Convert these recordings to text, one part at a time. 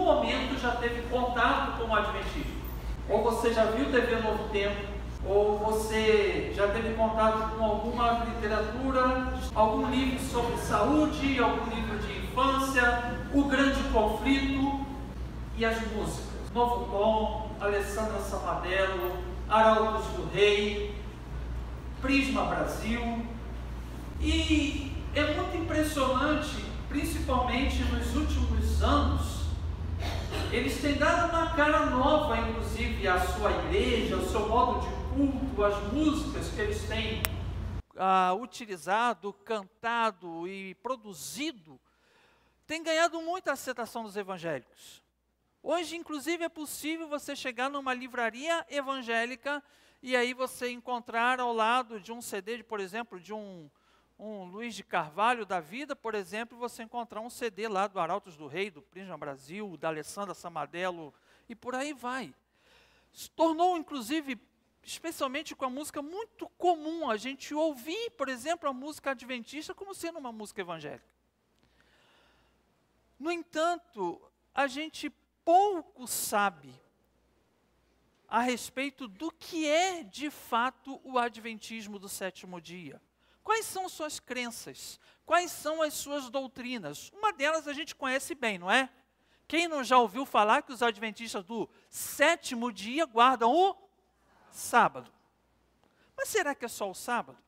momento já teve contato com o Adventismo. Ou você já viu TV Novo Tempo, ou você já teve contato com alguma literatura, algum livro sobre saúde, algum livro de infância, O Grande Conflito e as músicas. Novo Tom, Alessandra Samadelo, Arautos do Rei, Prisma Brasil. E é muito impressionante, principalmente nos últimos anos, eles têm dado uma cara nova, inclusive, à sua igreja, ao seu modo de culto, às músicas que eles têm utilizado, cantado e produzido, tem ganhado muita aceitação dos evangélicos. Hoje, inclusive, é possível você chegar numa livraria evangélica e aí você encontrar ao lado de um CD, por exemplo, de um Luiz de Carvalho da vida, por exemplo, você encontrar um CD lá do Arautos do Rei, do Prisma Brasil, da Alessandra Samadelo, e por aí vai. Se tornou, inclusive, especialmente com a música, muito comum a gente ouvir, por exemplo, a música adventista como sendo uma música evangélica. No entanto, a gente pouco sabe a respeito do que é, de fato, o adventismo do sétimo dia. Quais são suas crenças? Quais são as suas doutrinas? Uma delas a gente conhece bem, não é? Quem não já ouviu falar que os adventistas do sétimo dia guardam o sábado? Mas será que é só o sábado?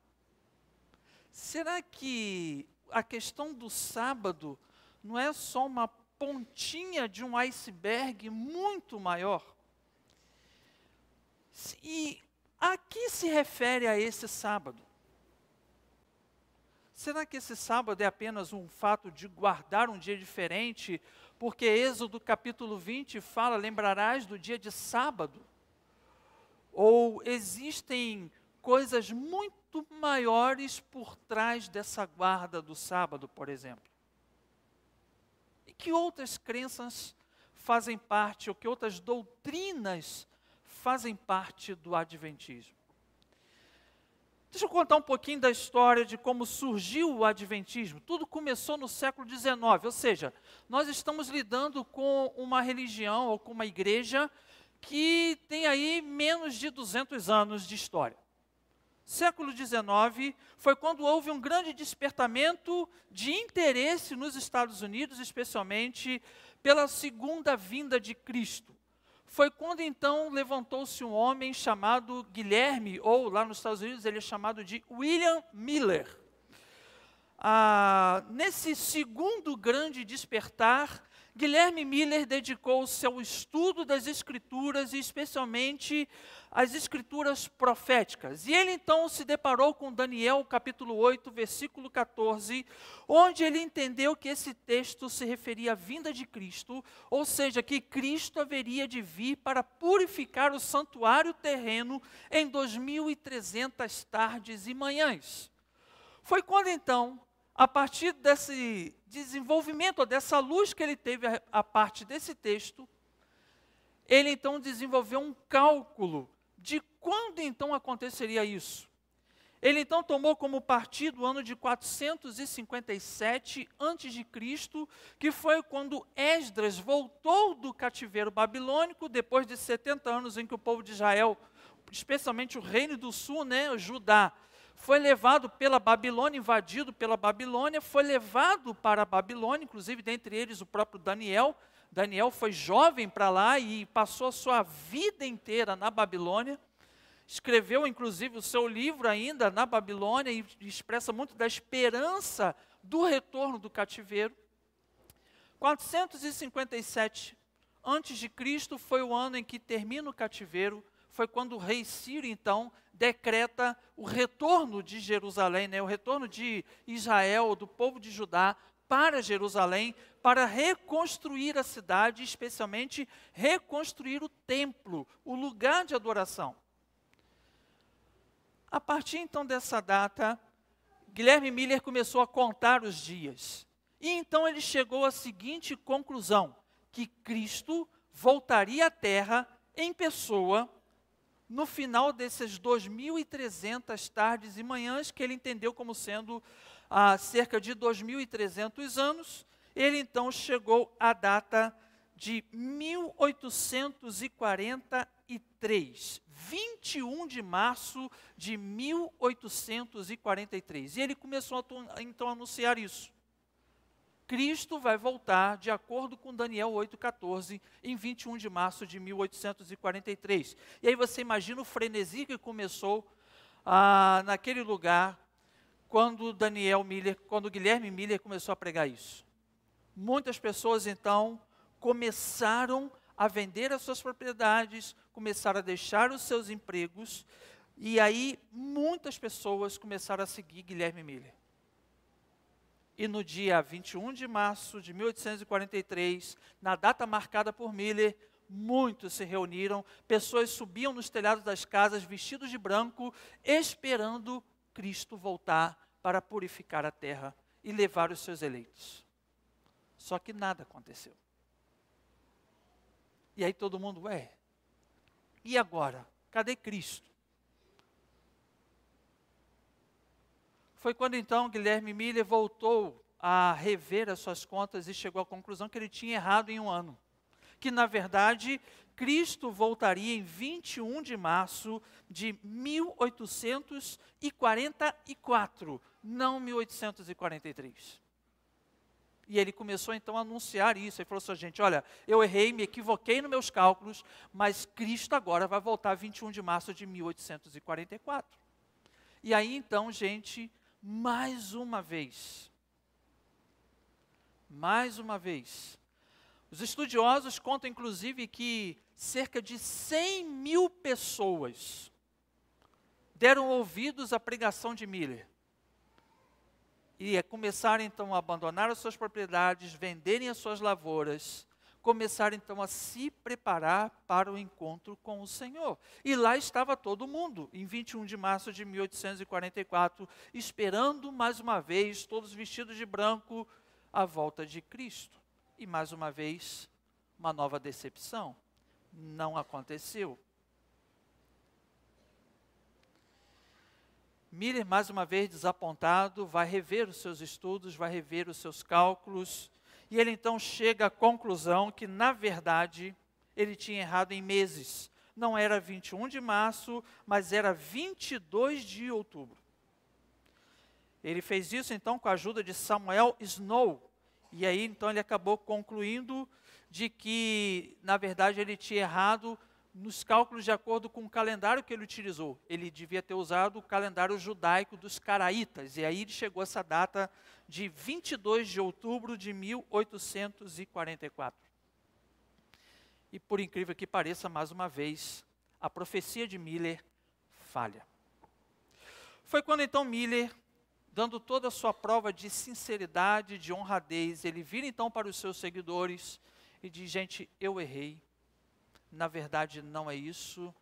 Será que a questão do sábado não é só uma pontinha de um iceberg muito maior? E a que se refere a esse sábado? Será que esse sábado é apenas um fato de guardar um dia diferente, porque Êxodo capítulo 20 fala, lembrarás do dia de sábado? Ou existem coisas muito maiores por trás dessa guarda do sábado, por exemplo? E que outras crenças fazem parte, ou que outras doutrinas fazem parte do adventismo? Deixa eu contar um pouquinho da história de como surgiu o adventismo. Tudo começou no século XIX, ou seja, nós estamos lidando com uma religião ou com uma igreja que tem aí menos de 200 anos de história. Século XIX foi quando houve um grande despertamento de interesse nos Estados Unidos, especialmente pela segunda vinda de Cristo. Foi quando então levantou-se um homem chamado Guilherme, ou lá nos Estados Unidos ele é chamado de William Miller. Nesse segundo grande despertar, Guilherme Miller dedicou-se ao estudo das Escrituras, e especialmente as Escrituras proféticas. E ele então se deparou com Daniel capítulo 8, versículo 14, onde ele entendeu que esse texto se referia à vinda de Cristo, ou seja, que Cristo haveria de vir para purificar o santuário terreno em 2300 tardes e manhãs. Foi quando então, a partir desse desenvolvimento, dessa luz que ele teve a parte desse texto, ele então desenvolveu um cálculo de quando então aconteceria isso. Ele então tomou como partido o ano de 457 a.C., que foi quando Esdras voltou do cativeiro babilônico, depois de 70 anos em que o povo de Israel, especialmente o reino do sul, o Judá, foi levado pela Babilônia, invadido pela Babilônia, foi levado para a Babilônia, inclusive dentre eles o próprio Daniel. Daniel foi jovem para lá e passou a sua vida inteira na Babilônia. Escreveu inclusive o seu livro ainda na Babilônia e expressa muito da esperança do retorno do cativeiro. 457 a.C. foi o ano em que termina o cativeiro. Foi quando o rei Ciro, então, decreta o retorno de Jerusalém, o retorno de Israel, do povo de Judá, para Jerusalém, para reconstruir a cidade, especialmente reconstruir o templo, o lugar de adoração. A partir, então, dessa data, Guilherme Miller começou a contar os dias. E, então, ele chegou à seguinte conclusão, que Cristo voltaria à Terra em pessoa no final desses 2300 tardes e manhãs, que ele entendeu como sendo cerca de 2300 anos. Ele então chegou à data de 1843, 21 de março de 1843. E ele começou então a anunciar isso. Cristo vai voltar, de acordo com Daniel 8,14, em 21 de março de 1843. E aí você imagina o frenesi que começou naquele lugar, quando Guilherme Miller começou a pregar isso. Muitas pessoas, então, começaram a vender as suas propriedades, começaram a deixar os seus empregos, e aí muitas pessoas começaram a seguir Guilherme Miller. E no dia 21 de março de 1843, na data marcada por Miller, muitos se reuniram, pessoas subiam nos telhados das casas vestidos de branco, esperando Cristo voltar para purificar a terra e levar os seus eleitos. Só que nada aconteceu. E aí todo mundo, e agora? Cadê Cristo? Foi quando então Guilherme Miller voltou a rever as suas contas e chegou à conclusão que ele tinha errado em um ano. Que na verdade, Cristo voltaria em 21 de março de 1844, não 1843. E ele começou então a anunciar isso. Ele falou assim, gente, olha, eu errei, me equivoquei nos meus cálculos, mas Cristo agora vai voltar 21 de março de 1844. E aí então, gente, mais uma vez, os estudiosos contam inclusive que cerca de 100 mil pessoas deram ouvidos à pregação de Miller. E começaram então a abandonar as suas propriedades, venderem as suas lavouras, começaram então a se preparar para o encontro com o Senhor. E lá estava todo mundo, em 21 de março de 1844, esperando mais uma vez, todos vestidos de branco, a volta de Cristo. E mais uma vez, uma nova decepção. Não aconteceu. Miller, mais uma vez desapontado, vai rever os seus estudos, vai rever os seus cálculos, e ele então chega à conclusão que, na verdade, ele tinha errado em meses. Não era 21 de março, mas era 22 de outubro. Ele fez isso então com a ajuda de Samuel Snow, e aí então ele acabou concluindo de que, na verdade, ele tinha errado nos cálculos de acordo com o calendário que ele utilizou. Ele devia ter usado o calendário judaico dos caraítas, e aí ele chegou a essa data de 22 de outubro de 1844. E por incrível que pareça, mais uma vez, a profecia de Miller falha. Foi quando então Miller, dando toda a sua prova de sinceridade, de honradez, ele vira então para os seus seguidores e diz, gente, eu errei. Na verdade, não é isso.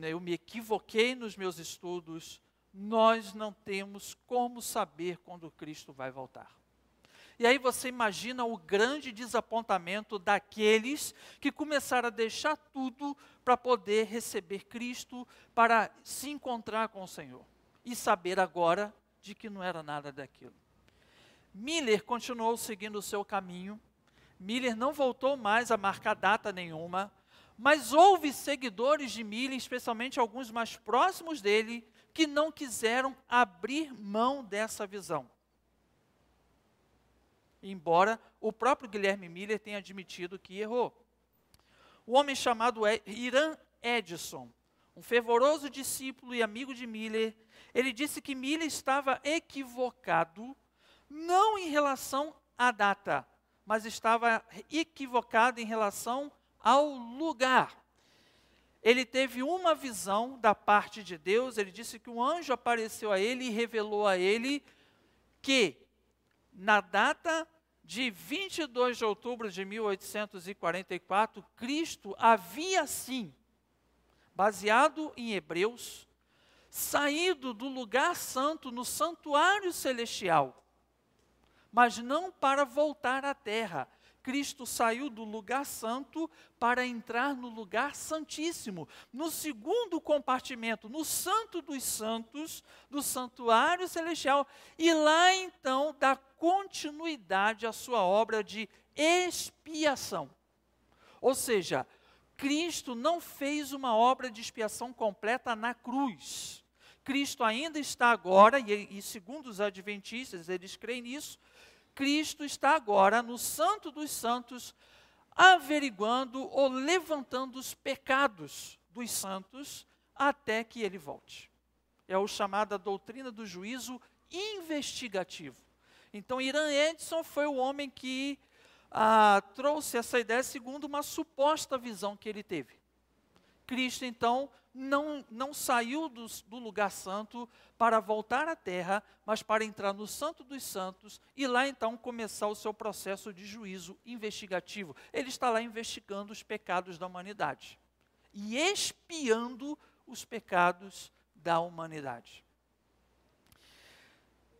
Eu me equivoquei nos meus estudos. Nós não temos como saber quando Cristo vai voltar. E aí você imagina o grande desapontamento daqueles que começaram a deixar tudo para poder receber Cristo, para se encontrar com o Senhor. E saber agora de que não era nada daquilo. Miller continuou seguindo o seu caminho. Miller não voltou mais a marcar data nenhuma. Mas houve seguidores de Miller, especialmente alguns mais próximos dele, que não quiseram abrir mão dessa visão. Embora o próprio Guilherme Miller tenha admitido que errou. O homem chamado Hiram Edison, um fervoroso discípulo e amigo de Miller, ele disse que Miller estava equivocado, não em relação à data, mas estava equivocado em relação ao lugar. Ele teve uma visão da parte de Deus, ele disse que um anjo apareceu a ele e revelou a ele que na data de 22 de outubro de 1844, Cristo havia sim, baseado em Hebreus, saído do lugar santo no santuário celestial, mas não para voltar à terra. Cristo saiu do lugar santo para entrar no lugar santíssimo, no segundo compartimento, no santo dos santos, do santuário celestial, e lá então dá continuidade à sua obra de expiação. Ou seja, Cristo não fez uma obra de expiação completa na cruz. Cristo ainda está agora, e segundo os adventistas, eles creem nisso, Cristo está agora no Santo dos Santos, averiguando ou levantando os pecados dos santos até que ele volte. É o chamado doutrina do juízo investigativo. Então, Irã Edson foi o homem que trouxe essa ideia segundo uma suposta visão que ele teve. Cristo, então, não saiu do lugar santo para voltar à terra, mas para entrar no Santo dos Santos e lá, então, começar o seu processo de juízo investigativo. Ele está lá investigando os pecados da humanidade e expiando os pecados da humanidade.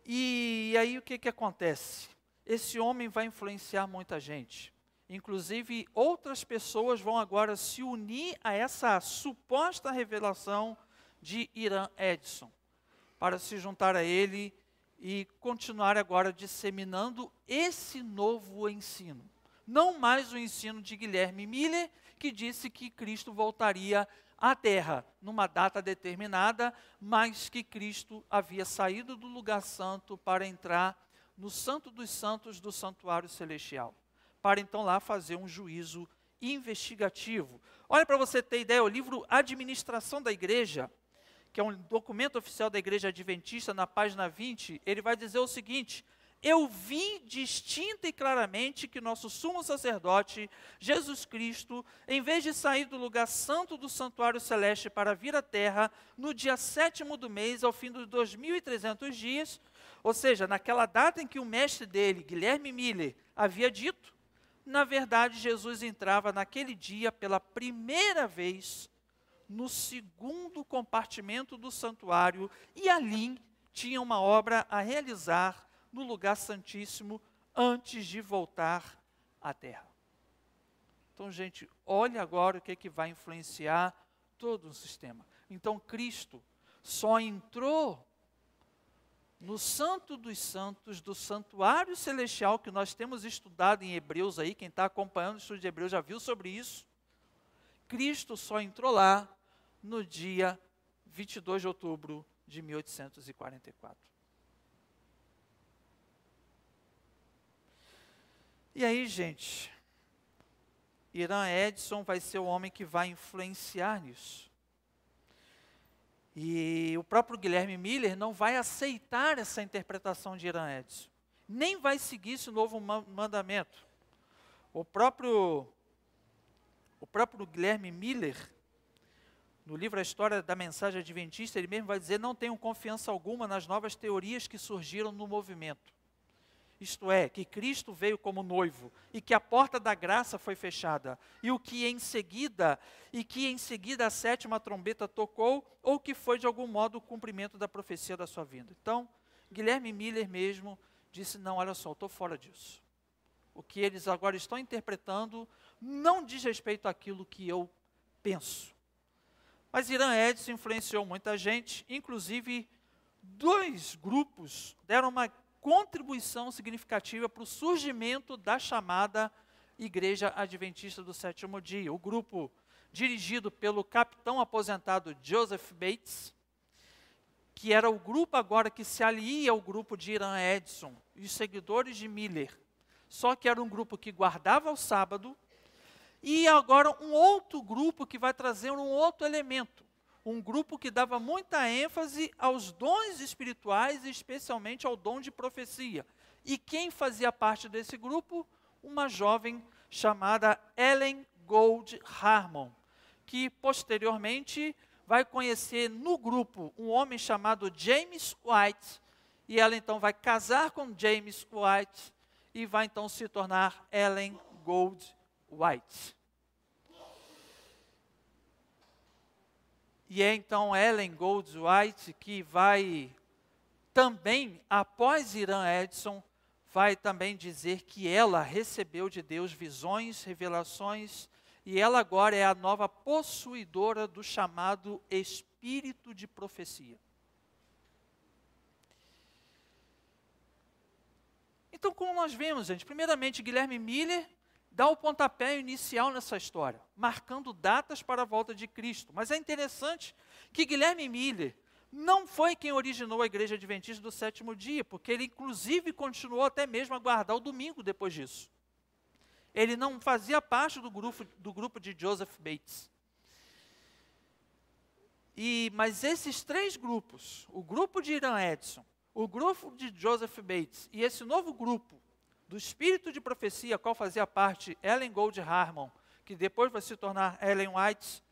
E aí o que acontece? Esse homem vai influenciar muita gente. Inclusive, outras pessoas vão agora se unir a essa suposta revelação de Irã Edson, para se juntar a ele e continuar agora disseminando esse novo ensino. Não mais o ensino de Guilherme Miller, que disse que Cristo voltaria à terra numa data determinada, mas que Cristo havia saído do lugar santo para entrar no Santo dos Santos do santuário celestial, para então lá fazer um juízo investigativo. Olha, para você ter ideia, o livro Administração da Igreja, que é um documento oficial da Igreja Adventista, na página 20, ele vai dizer o seguinte: eu vi distinta e claramente que nosso sumo sacerdote, Jesus Cristo, em vez de sair do lugar santo do santuário celeste para vir à terra, no dia 7º do mês, ao fim dos 2.300 dias, ou seja, naquela data em que o mestre dele, Guilherme Miller, havia dito, na verdade, Jesus entrava naquele dia pela primeira vez no segundo compartimento do santuário e ali tinha uma obra a realizar no lugar santíssimo antes de voltar à terra. Então, gente, olhe agora o que vai influenciar todo o sistema. Então, Cristo só entrou no Santo dos Santos, do santuário celestial, que nós temos estudado em Hebreus aí, quem está acompanhando o estudo de Hebreus já viu sobre isso. Cristo só entrou lá no dia 22 de outubro de 1844. E aí, gente, Irã Edson vai ser o homem que vai influenciar nisso. E o próprio Guilherme Miller não vai aceitar essa interpretação de Irã Edson, nem vai seguir esse novo mandamento. O próprio Guilherme Miller, no livro A História da Mensagem Adventista, ele mesmo vai dizer: não tenho confiança alguma nas novas teorias que surgiram no movimento. Isto é, que Cristo veio como noivo e que a porta da graça foi fechada, e que em seguida a 7ª trombeta tocou, ou que foi de algum modo o cumprimento da profecia da sua vinda. Então, Guilherme Miller mesmo disse: não, olha só, eu estou fora disso. O que eles agora estão interpretando não diz respeito àquilo que eu penso. Mas Irã Edson influenciou muita gente, inclusive 2 grupos deram uma contribuição significativa para o surgimento da chamada Igreja Adventista do Sétimo Dia. O grupo dirigido pelo capitão aposentado Joseph Bates, que era o grupo agora que se alia ao grupo de Irã Edson e os seguidores de Miller, só que era um grupo que guardava o sábado, e agora um outro grupo que vai trazer um outro elemento, um grupo que dava muita ênfase aos dons espirituais, e especialmente ao dom de profecia. E quem fazia parte desse grupo? Uma jovem chamada Ellen Gold Harmon, que posteriormente vai conhecer no grupo um homem chamado James White, e ela então vai casar com James White, e vai então se tornar Ellen Gold White. E é então Ellen Gold White que vai também, após Irã Edson, vai também dizer que ela recebeu de Deus visões, revelações, e ela agora é a nova possuidora do chamado Espírito de Profecia. Então, como nós vemos, gente, primeiramente Guilherme Miller, dá o pontapé inicial nessa história, marcando datas para a volta de Cristo. Mas é interessante que Guilherme Miller não foi quem originou a Igreja Adventista do Sétimo Dia, porque ele inclusive continuou até mesmo a guardar o domingo depois disso. Ele não fazia parte do grupo de Joseph Bates. Mas esses três grupos, o grupo de Ian Edson, o grupo de Joseph Bates e esse novo grupo do Espírito de Profecia, qual fazia parte Ellen Gold Harmon, que depois vai se tornar Ellen White,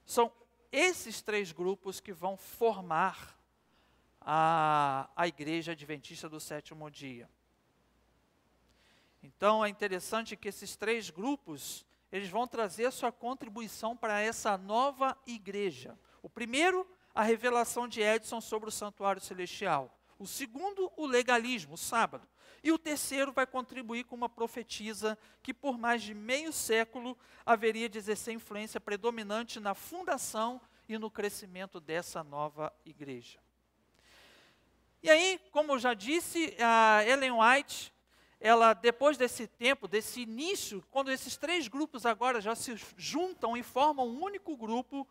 são esses três grupos que vão formar a Igreja Adventista do Sétimo Dia. Então, é interessante que esses três grupos, eles vão trazer a sua contribuição para essa nova igreja. O primeiro, a revelação de Edson sobre o santuário celestial. O segundo, o legalismo, o sábado. E o terceiro vai contribuir com uma profetisa que por mais de meio século haveria de exercer influência predominante na fundação e no crescimento dessa nova igreja. E aí, como eu já disse, a Ellen White, ela, depois desse tempo, desse início, quando esses três grupos agora já se juntam e formam um único grupo,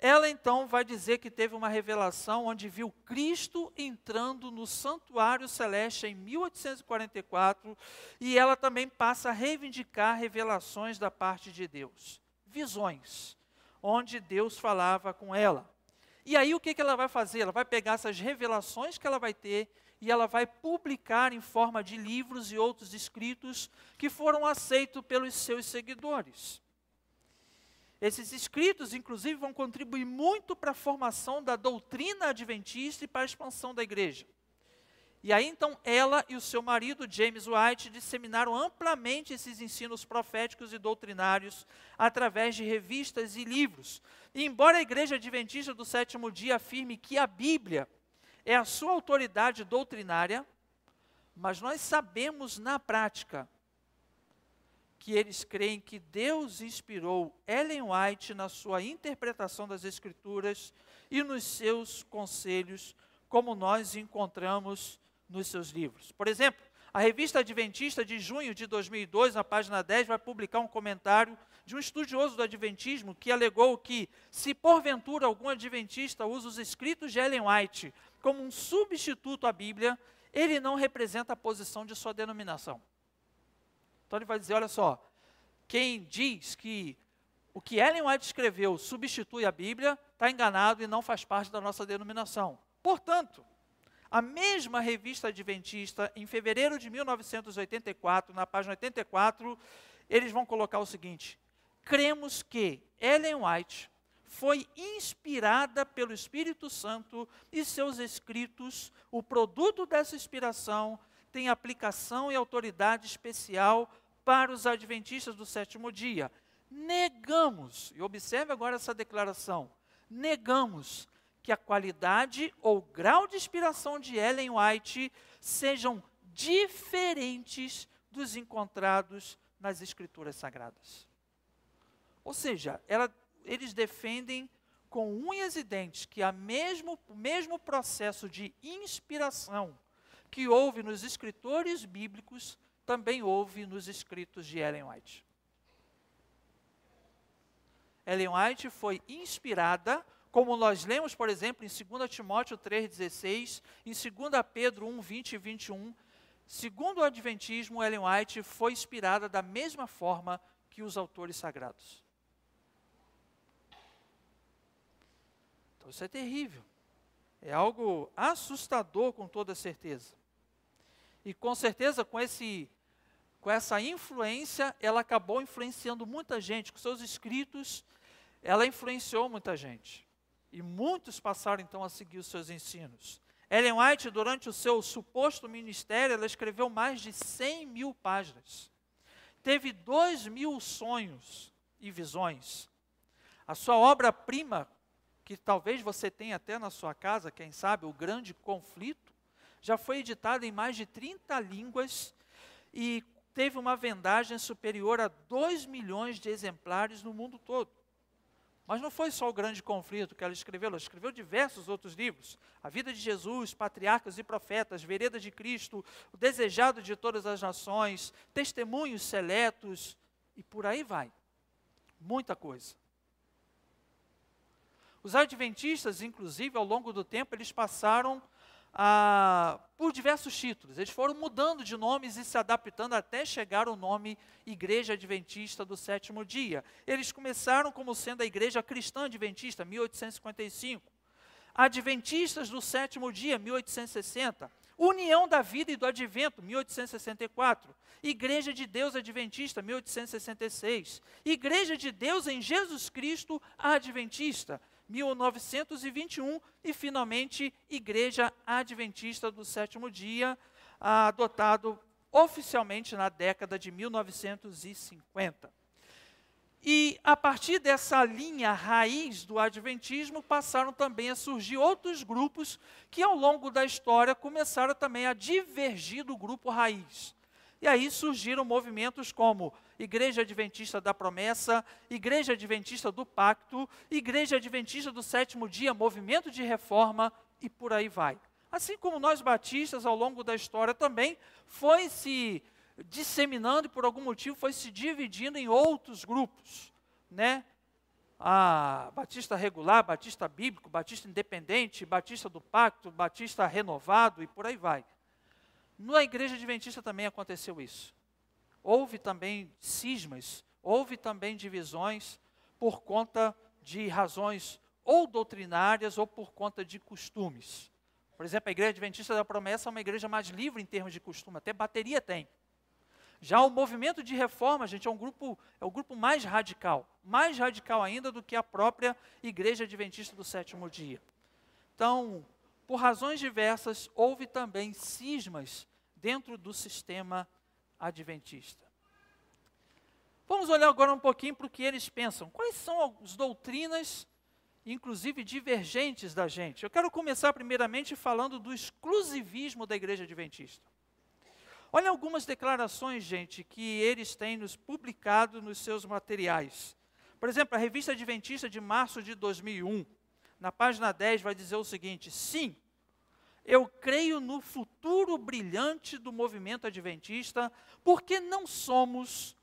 ela então vai dizer que teve uma revelação onde viu Cristo entrando no santuário celeste em 1844, e ela também passa a reivindicar revelações da parte de Deus, visões, onde Deus falava com ela. E aí o que ela vai fazer? Ela vai pegar essas revelações que ela vai ter e ela vai publicar em forma de livros e outros escritos que foram aceitos pelos seus seguidores. Esses escritos, inclusive, vão contribuir muito para a formação da doutrina adventista e para a expansão da igreja. E aí, então, ela e o seu marido, James White, disseminaram amplamente esses ensinos proféticos e doutrinários através de revistas e livros. E embora a Igreja Adventista do Sétimo Dia afirme que a Bíblia é a sua autoridade doutrinária, mas nós sabemos na prática que eles creem que Deus inspirou Ellen White na sua interpretação das Escrituras e nos seus conselhos, como nós encontramos nos seus livros. Por exemplo, a Revista Adventista de junho de 2002, na página 10, vai publicar um comentário de um estudioso do Adventismo que alegou que, se porventura algum Adventista usa os escritos de Ellen White como um substituto à Bíblia, ele não representa a posição de sua denominação. Então ele vai dizer, olha só, quem diz que o que Ellen White escreveu substitui a Bíblia, está enganado e não faz parte da nossa denominação. Portanto, a mesma Revista Adventista, em fevereiro de 1984, na página 84, eles vão colocar o seguinte: cremos que Ellen White foi inspirada pelo Espírito Santo e seus escritos, o produto dessa inspiração, tem aplicação e autoridade especial para os adventistas do sétimo dia. Negamos, e observe agora essa declaração, negamos que a qualidade ou grau de inspiração de Ellen White sejam diferentes dos encontrados nas Escrituras Sagradas. Ou seja, eles defendem com unhas e dentes que o mesmo processo de inspiração que houve nos escritores bíblicos, também houve nos escritos de Ellen White. Ellen White foi inspirada, como nós lemos, por exemplo, em 2 Timóteo 3,16, em 2 Pedro 1, 20 e 21. Segundo o Adventismo, Ellen White foi inspirada da mesma forma que os autores sagrados. Então isso é terrível. É algo assustador, com toda certeza. E com certeza, com essa influência, ela acabou influenciando muita gente. Com seus escritos, ela influenciou muita gente. E muitos passaram então a seguir os seus ensinos. Ellen White, durante o seu suposto ministério, ela escreveu mais de 100.000 páginas. Teve 2.000 sonhos e visões. A sua obra-prima, que talvez você tenha até na sua casa, quem sabe, O Grande Conflito, já foi editada em mais de 30 línguas e teve uma vendagem superior a 2 milhões de exemplares no mundo todo. Mas não foi só o grande conflito que ela escreveu diversos outros livros. A vida de Jesus, Patriarcas e Profetas, Vereda de Cristo, O Desejado de Todas as Nações, Testemunhos Seletos, e por aí vai. Muita coisa. Os adventistas, inclusive, ao longo do tempo, eles passaram por diversos títulos. Eles foram mudando de nomes e se adaptando até chegar ao nome Igreja Adventista do Sétimo Dia. Eles começaram como sendo a Igreja Cristã Adventista, 1855. Adventistas do Sétimo Dia, 1860. União da Vida e do Advento, 1864. Igreja de Deus Adventista, 1866. Igreja de Deus em Jesus Cristo Adventista, 1921, e finalmente Igreja Adventista do Sétimo Dia, adotado oficialmente na década de 1950. E a partir dessa linha raiz do adventismo, passaram também a surgir outros grupos que ao longo da história começaram também a divergir do grupo raiz. E aí surgiram movimentos como Igreja Adventista da Promessa, Igreja Adventista do Pacto, Igreja Adventista do Sétimo Dia, Movimento de Reforma e por aí vai. Assim como nós batistas, ao longo da história também, foi se disseminando e por algum motivo foi se dividindo em outros grupos, né? Batista regular, Batista bíblico, Batista independente, Batista do Pacto, Batista renovado e por aí vai. Na Igreja Adventista também aconteceu isso. Houve também cismas, houve também divisões por conta de razões ou doutrinárias ou por conta de costumes. Por exemplo, a Igreja Adventista da Promessa é uma igreja mais livre em termos de costume, até bateria tem. Já o movimento de reforma, gente, é o grupo mais radical ainda do que a própria Igreja Adventista do Sétimo Dia. Então, por razões diversas, houve também cismas dentro do sistema adventista. Vamos olhar agora um pouquinho para o que eles pensam. Quais são as doutrinas, inclusive divergentes da gente? Eu quero começar primeiramente falando do exclusivismo da Igreja Adventista. Olha algumas declarações, gente, que eles têm nos publicado nos seus materiais. Por exemplo, a Revista Adventista de março de 2001, na página 10, vai dizer o seguinte: sim, eu creio no futuro brilhante do movimento adventista, porque não somos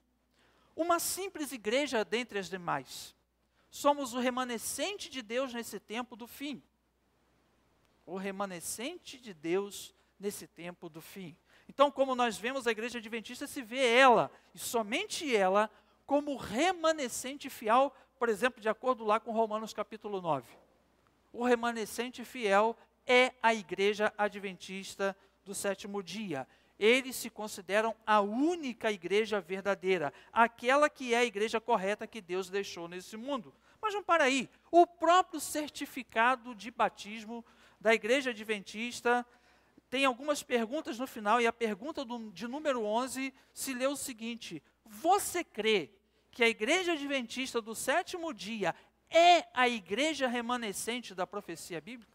uma simples igreja dentre as demais. Somos o remanescente de Deus nesse tempo do fim. O remanescente de Deus nesse tempo do fim. Então, como nós vemos, a Igreja Adventista se vê ela, e somente ela, como remanescente fiel, por exemplo, de acordo lá com Romanos capítulo 9. O remanescente fiel é a Igreja Adventista do Sétimo Dia. Eles se consideram a única igreja verdadeira, aquela que é a igreja correta que Deus deixou nesse mundo. Mas não para aí, o próprio certificado de batismo da Igreja Adventista tem algumas perguntas no final, e a pergunta de número 11 se lê o seguinte: você crê que a Igreja Adventista do Sétimo Dia é a igreja remanescente da profecia bíblica?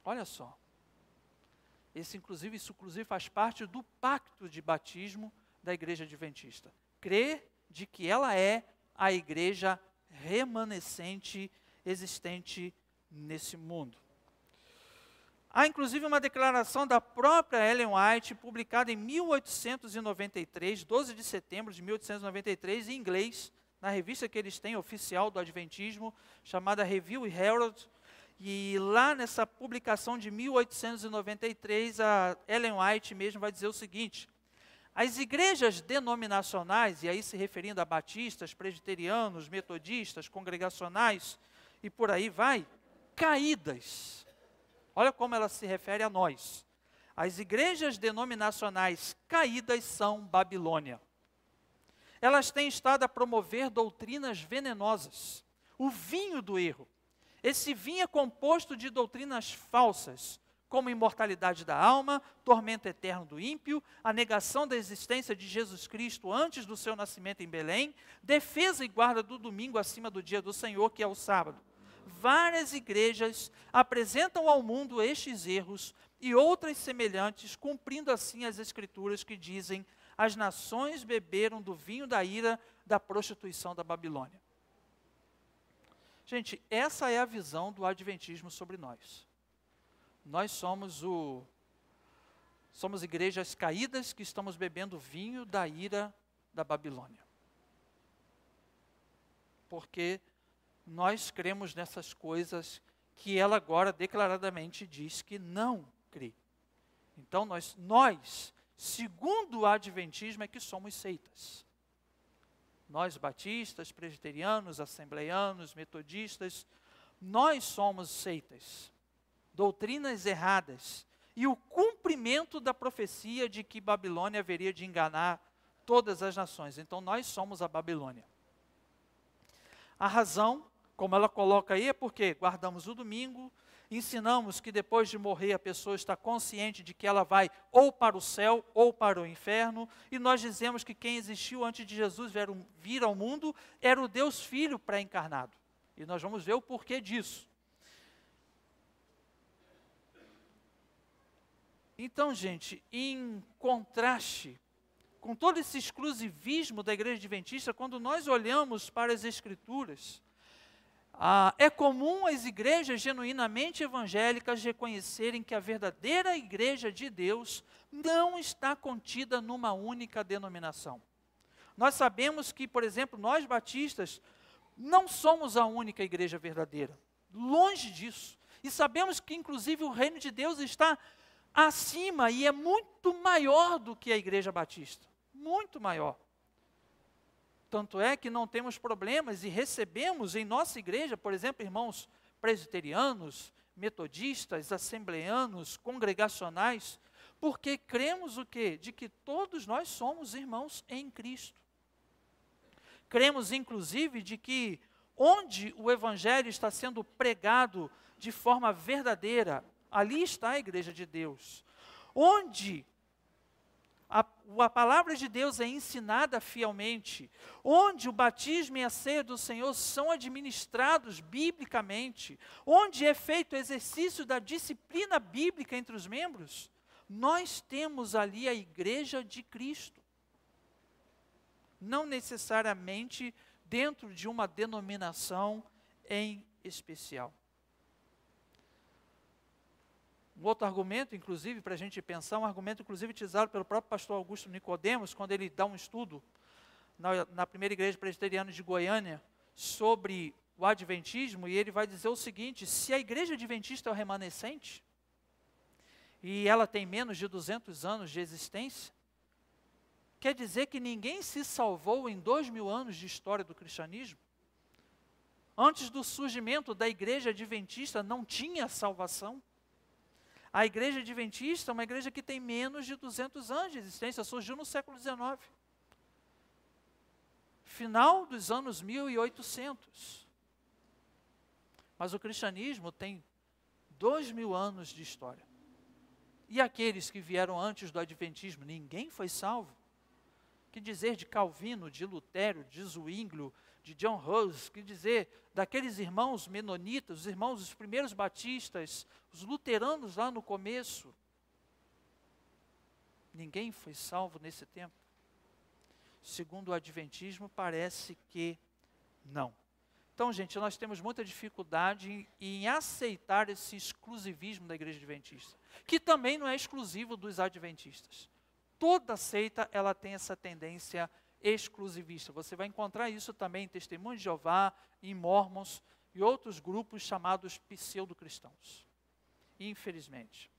Olha só, isso inclusive faz parte do pacto de batismo da Igreja Adventista. Crer de que ela é a igreja remanescente existente nesse mundo. Há inclusive uma declaração da própria Ellen White, publicada em 1893, 12 de setembro de 1893, em inglês, na revista que eles têm, oficial do Adventismo, chamada Review e Herald. E lá nessa publicação de 1893, a Ellen White mesmo vai dizer o seguinte: as igrejas denominacionais, e aí se referindo a batistas, presbiterianos, metodistas, congregacionais, e por aí vai, caídas. Olha como ela se refere a nós. As igrejas denominacionais caídas são Babilônia. Elas têm estado a promover doutrinas venenosas, o vinho do erro. Esse vinho é composto de doutrinas falsas, como imortalidade da alma, tormento eterno do ímpio, a negação da existência de Jesus Cristo antes do seu nascimento em Belém, defesa e guarda do domingo acima do dia do Senhor, que é o sábado. várias igrejas apresentam ao mundo estes erros e outras semelhantes, cumprindo assim as escrituras que dizem: as nações beberam do vinho da ira da prostituição da Babilônia. Gente, essa é a visão do adventismo sobre nós. Nós somos igrejas caídas que estamos bebendo vinho da ira da Babilônia. Porque nós cremos nessas coisas que ela agora declaradamente diz que não crê. Então nós, segundo o adventismo, é que somos seitas. Nós batistas, presbiterianos, assembleianos, metodistas, nós somos seitas. Doutrinas erradas e o cumprimento da profecia de que Babilônia haveria de enganar todas as nações. Então nós somos a Babilônia. A razão, como ela coloca aí, é porque guardamos o domingo, ensinamos que depois de morrer a pessoa está consciente de que ela vai ou para o céu ou para o inferno, e nós dizemos que quem existiu antes de Jesus vir ao mundo era o Deus Filho pré-encarnado. E nós vamos ver o porquê disso. Então, gente, em contraste com todo esse exclusivismo da igreja adventista, quando nós olhamos para as Escrituras, é comum as igrejas genuinamente evangélicas reconhecerem que a verdadeira igreja de Deus não está contida numa única denominação. Nós sabemos que, por exemplo, nós batistas não somos a única igreja verdadeira, longe disso. E sabemos que, inclusive, o reino de Deus está acima e é muito maior do que a igreja batista, muito maior. Tanto é que não temos problemas e recebemos em nossa igreja, por exemplo, irmãos presbiterianos, metodistas, assembleanos, congregacionais, porque cremos o quê? De que todos nós somos irmãos em Cristo. Cremos, inclusive, de que onde o evangelho está sendo pregado de forma verdadeira, ali está a igreja de Deus. Onde a palavra de Deus é ensinada fielmente, onde o batismo e a ceia do Senhor são administrados biblicamente, onde é feito o exercício da disciplina bíblica entre os membros, nós temos ali a igreja de Cristo. Não necessariamente dentro de uma denominação em especial. Um outro argumento, inclusive, para a gente pensar, um argumento, inclusive, utilizado pelo próprio pastor Augusto Nicodemos, quando ele dá um estudo na primeira igreja presbiteriana de Goiânia, sobre o adventismo, e ele vai dizer o seguinte: se a igreja adventista é o remanescente, e ela tem menos de 200 anos de existência, quer dizer que ninguém se salvou em 2000 anos de história do cristianismo? Antes do surgimento da igreja adventista não tinha salvação? A igreja adventista é uma igreja que tem menos de 200 anos de existência, surgiu no século XIX. Final dos anos 1800. Mas o cristianismo tem 2000 anos de história. E aqueles que vieram antes do adventismo, ninguém foi salvo. Que dizer de Calvino, de Lutero, de Zwinglio, de John Hus, que dizer daqueles irmãos menonitas, os primeiros batistas, os luteranos lá no começo. Ninguém foi salvo nesse tempo. Segundo o adventismo, parece que não. Então, gente, nós temos muita dificuldade em aceitar esse exclusivismo da igreja adventista, que também não é exclusivo dos adventistas. Toda seita, ela tem essa tendência exclusivista. Você vai encontrar isso também em Testemunhos de Jeová, em Mormons e outros grupos chamados pseudo-cristãos. Infelizmente.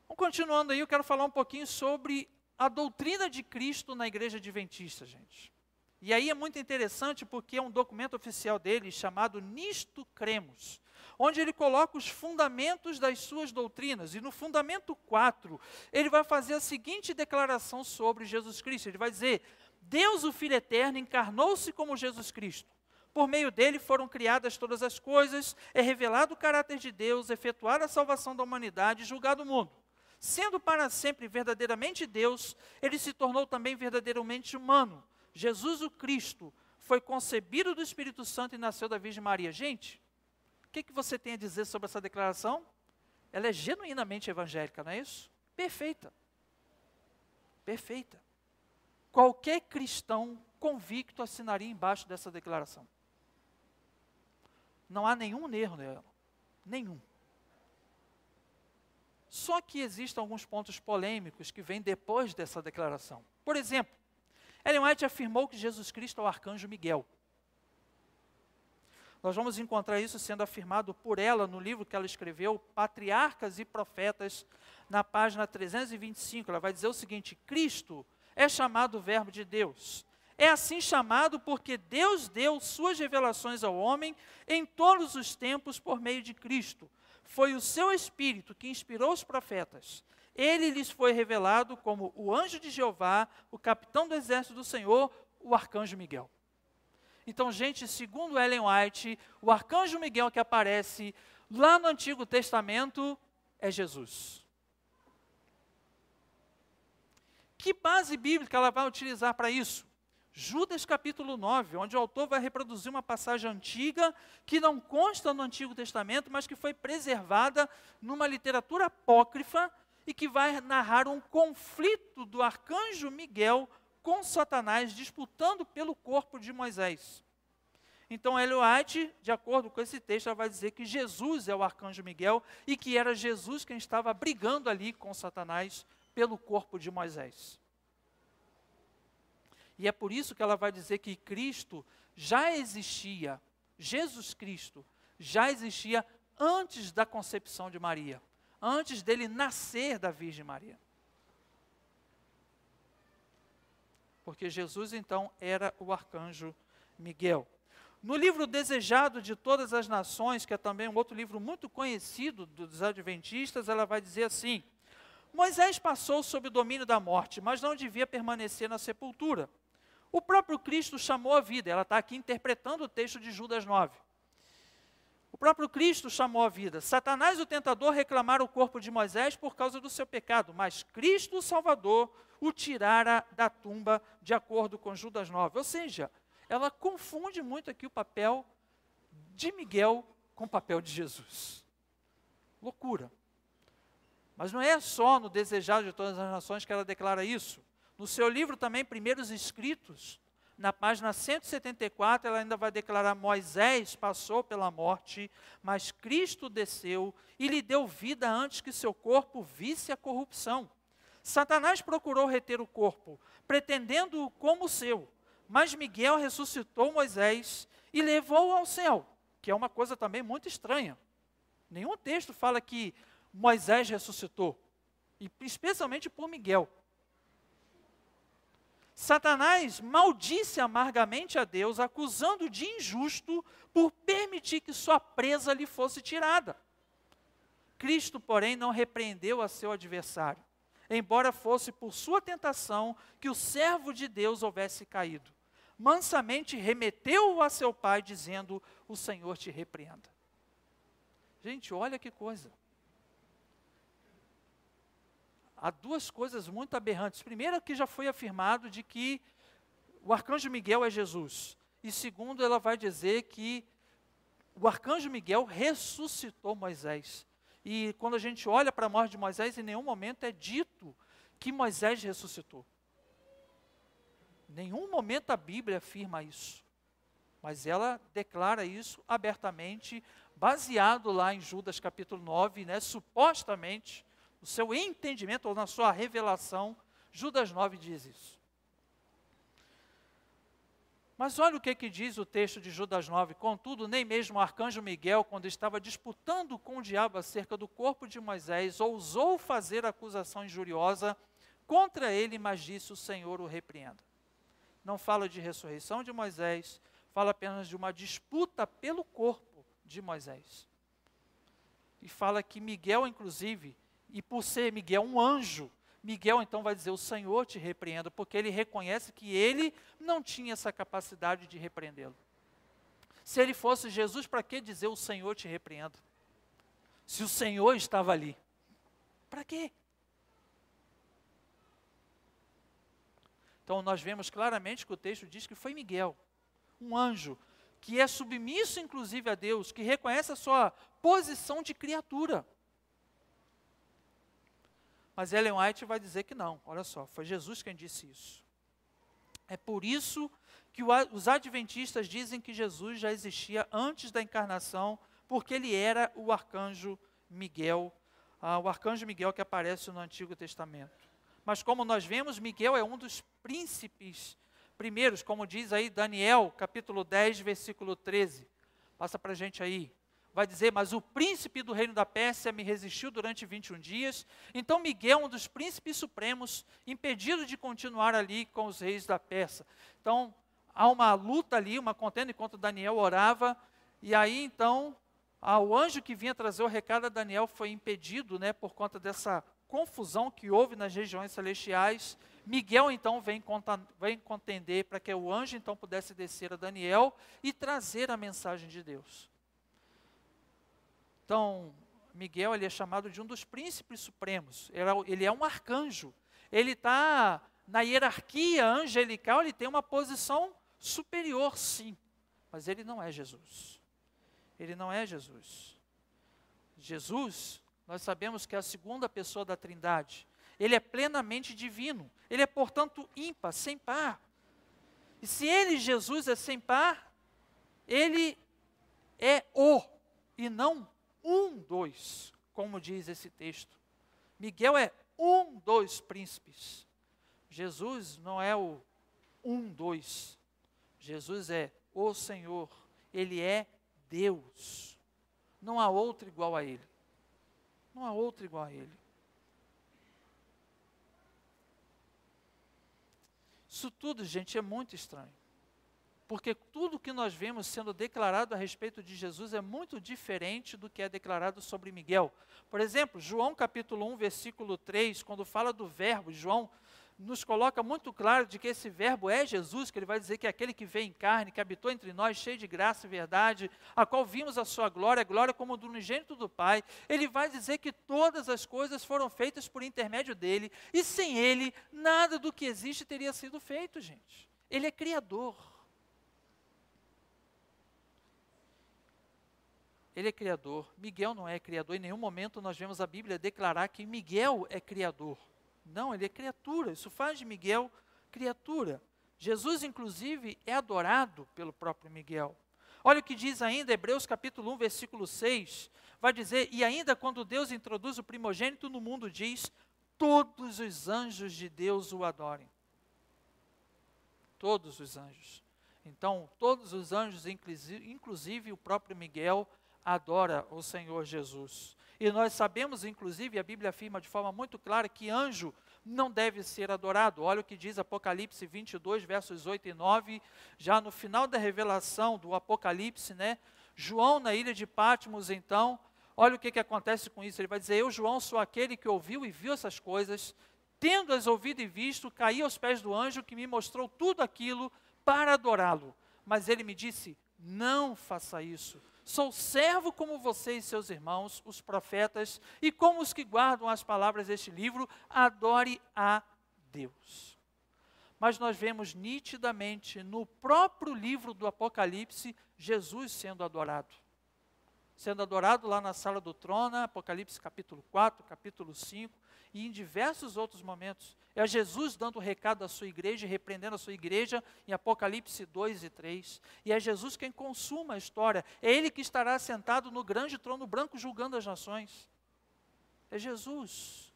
Então, continuando aí, eu quero falar um pouquinho sobre a doutrina de Cristo na igreja adventista, gente. E aí é muito interessante porque é um documento oficial dele chamado Nisto Cremos, onde ele coloca os fundamentos das suas doutrinas. E no fundamento 4, ele vai fazer a seguinte declaração sobre Jesus Cristo. Ele vai dizer: Deus, o Filho Eterno, encarnou-se como Jesus Cristo. Por meio dele foram criadas todas as coisas, é revelado o caráter de Deus, efetuada a salvação da humanidade e julgado o mundo. Sendo para sempre verdadeiramente Deus, ele se tornou também verdadeiramente humano. Jesus o Cristo foi concebido do Espírito Santo e nasceu da Virgem Maria. Gente, o que você tem a dizer sobre essa declaração? Ela é genuinamente evangélica, não é isso? Perfeita. Perfeita. Qualquer cristão convicto assinaria embaixo dessa declaração. Não há nenhum erro nela. Nenhum. Só que existem alguns pontos polêmicos que vêm depois dessa declaração. Por exemplo, Ellen White afirmou que Jesus Cristo é o arcanjo Miguel. Nós vamos encontrar isso sendo afirmado por ela no livro que ela escreveu, Patriarcas e Profetas, na página 325. Ela vai dizer o seguinte: Cristo é chamado Verbo de Deus. É assim chamado porque Deus deu suas revelações ao homem em todos os tempos por meio de Cristo. Foi o seu Espírito que inspirou os profetas. Ele lhes foi revelado como o anjo de Jeová, o capitão do exército do Senhor, o arcanjo Miguel. Então, gente, segundo Ellen White, o arcanjo Miguel que aparece lá no Antigo Testamento é Jesus. Que base bíblica ela vai utilizar para isso? Judas capítulo 9, onde o autor vai reproduzir uma passagem antiga que não consta no Antigo Testamento, mas que foi preservada numa literatura apócrifa e que vai narrar um conflito do arcanjo Miguel com Satanás, disputando pelo corpo de Moisés. Então, Ellen White, de acordo com esse texto, ela vai dizer que Jesus é o arcanjo Miguel e que era Jesus quem estava brigando ali com Satanás pelo corpo de Moisés. E é por isso que ela vai dizer que Cristo já existia, Jesus Cristo já existia antes da concepção de Maria, antes dele nascer da Virgem Maria. Porque Jesus, então, era o arcanjo Miguel. No livro Desejado de Todas as Nações, que é também um outro livro muito conhecido dos adventistas, ela vai dizer assim: Moisés passou sob o domínio da morte, mas não devia permanecer na sepultura. O próprio Cristo chamou a vida. Ela está aqui interpretando o texto de Judas 9. O próprio Cristo chamou a vida. Satanás, o tentador, reclamara o corpo de Moisés por causa do seu pecado, mas Cristo, o Salvador, o tirara da tumba, de acordo com Judas 9. Ou seja, ela confunde muito aqui o papel de Miguel com o papel de Jesus. Loucura. Mas não é só no Desejado de Todas as Nações que ela declara isso. No seu livro também, Primeiros Escritos, na página 174, ela ainda vai declarar: Moisés passou pela morte, mas Cristo desceu e lhe deu vida antes que seu corpo visse a corrupção. Satanás procurou reter o corpo, pretendendo-o como seu, mas Miguel ressuscitou Moisés e levou-o ao céu, que é uma coisa também muito estranha. Nenhum texto fala que Moisés ressuscitou, e especialmente por Miguel. Satanás maldisse amargamente a Deus, acusando de injusto por permitir que sua presa lhe fosse tirada. Cristo, porém, não repreendeu a seu adversário, embora fosse por sua tentação que o servo de Deus houvesse caído. Mansamente remeteu-o a seu pai, dizendo: o Senhor te repreenda. Gente, olha que coisa. Há duas coisas muito aberrantes. Primeiro, que já foi afirmado de que o arcanjo Miguel é Jesus. E segundo, ela vai dizer que o arcanjo Miguel ressuscitou Moisés. E quando a gente olha para a morte de Moisés, em nenhum momento é dito que Moisés ressuscitou. Em nenhum momento a Bíblia afirma isso. Mas ela declara isso abertamente, baseado lá em Judas capítulo 9, supostamente, o seu entendimento, ou na sua revelação, Judas 9 diz isso. Mas olha o que diz o texto de Judas 9. Contudo, nem mesmo o arcanjo Miguel, quando estava disputando com o diabo acerca do corpo de Moisés, ousou fazer acusação injuriosa contra ele, mas disse: o Senhor o repreenda. Não fala de ressurreição de Moisés, fala apenas de uma disputa pelo corpo de Moisés. E fala que Miguel, inclusive, e por ser Miguel um anjo, Miguel então vai dizer: o Senhor te repreenda, porque ele reconhece que ele não tinha essa capacidade de repreendê-lo. Se ele fosse Jesus, para que dizer o Senhor te repreenda? Se o Senhor estava ali, para quê? Então nós vemos claramente que o texto diz que foi Miguel, um anjo que é submisso inclusive a Deus, que reconhece a sua posição de criatura. Mas Ellen White vai dizer que não, olha só, foi Jesus quem disse isso. É por isso que os adventistas dizem que Jesus já existia antes da encarnação, porque ele era o arcanjo Miguel, o arcanjo Miguel que aparece no Antigo Testamento. Mas como nós vemos, Miguel é um dos príncipes primeiros, como diz aí Daniel, capítulo 10, versículo 13. Passa para a gente aí. Vai dizer, mas o príncipe do reino da Pérsia me resistiu durante 21 dias. Então Miguel, um dos príncipes supremos, impedido de continuar ali com os reis da Pérsia. Então, há uma luta ali, uma contenda, enquanto Daniel orava. E aí, então, o anjo que vinha trazer o recado a Daniel foi impedido, né, por conta dessa confusão que houve nas regiões celestiais. Miguel, então, vem contender para que o anjo, então, pudesse descer a Daniel e trazer a mensagem de Deus. Então, Miguel, ele é chamado de um dos príncipes supremos. Ele é um arcanjo. Ele está na hierarquia angelical, ele tem uma posição superior, sim. Mas ele não é Jesus. Ele não é Jesus. Jesus, nós sabemos que é a segunda pessoa da Trindade. Ele é plenamente divino. Ele é, portanto, ímpar, sem par. E se ele, Jesus, é sem par, ele é o, e não dois, como diz esse texto. Miguel é dos príncipes. Jesus não é o dois. Jesus é o Senhor. Ele é Deus. Não há outro igual a Ele. Não há outro igual a Ele. Isso tudo, gente, é muito estranho. Porque tudo que nós vemos sendo declarado a respeito de Jesus é muito diferente do que é declarado sobre Miguel. Por exemplo, João capítulo 1, versículo 3, quando fala do verbo, João nos coloca muito claro de que esse verbo é Jesus, que ele vai dizer que é aquele que veio em carne, que habitou entre nós, cheio de graça e verdade, a qual vimos a sua glória, glória como do unigênito do Pai. Ele vai dizer que todas as coisas foram feitas por intermédio dele, e sem ele, nada do que existe teria sido feito, gente. Ele é criador. Ele é criador. Miguel não é criador. Em nenhum momento nós vemos a Bíblia declarar que Miguel é criador. Não, ele é criatura. Isso faz de Miguel criatura. Jesus, inclusive, é adorado pelo próprio Miguel. Olha o que diz ainda, Hebreus capítulo 1, versículo 6. Vai dizer, e ainda quando Deus introduz o primogênito no mundo, diz, todos os anjos de Deus o adorem. Todos os anjos. Então, todos os anjos, inclusive o próprio Miguel, adora o Senhor Jesus. E nós sabemos, inclusive, a Bíblia afirma de forma muito clara que anjo não deve ser adorado. Olha o que diz Apocalipse 22, versos 8 e 9, já no final da revelação do Apocalipse, né? João na ilha de Patmos, então, olha o que acontece com isso. Ele vai dizer, eu, João, sou aquele que ouviu e viu essas coisas, tendo-as ouvido e visto, caí aos pés do anjo que me mostrou tudo aquilo para adorá-lo. Mas ele me disse, não faça isso. Sou servo como você e seus irmãos, os profetas, e como os que guardam as palavras deste livro, adore a Deus. Mas nós vemos nitidamente no próprio livro do Apocalipse, Jesus sendo adorado. Sendo adorado lá na sala do trono, Apocalipse capítulo 4, capítulo 5, e em diversos outros momentos. É Jesus dando o recado à sua igreja, repreendendo a sua igreja em Apocalipse 2 e 3. E é Jesus quem consuma a história. É Ele que estará sentado no grande trono branco julgando as nações. É Jesus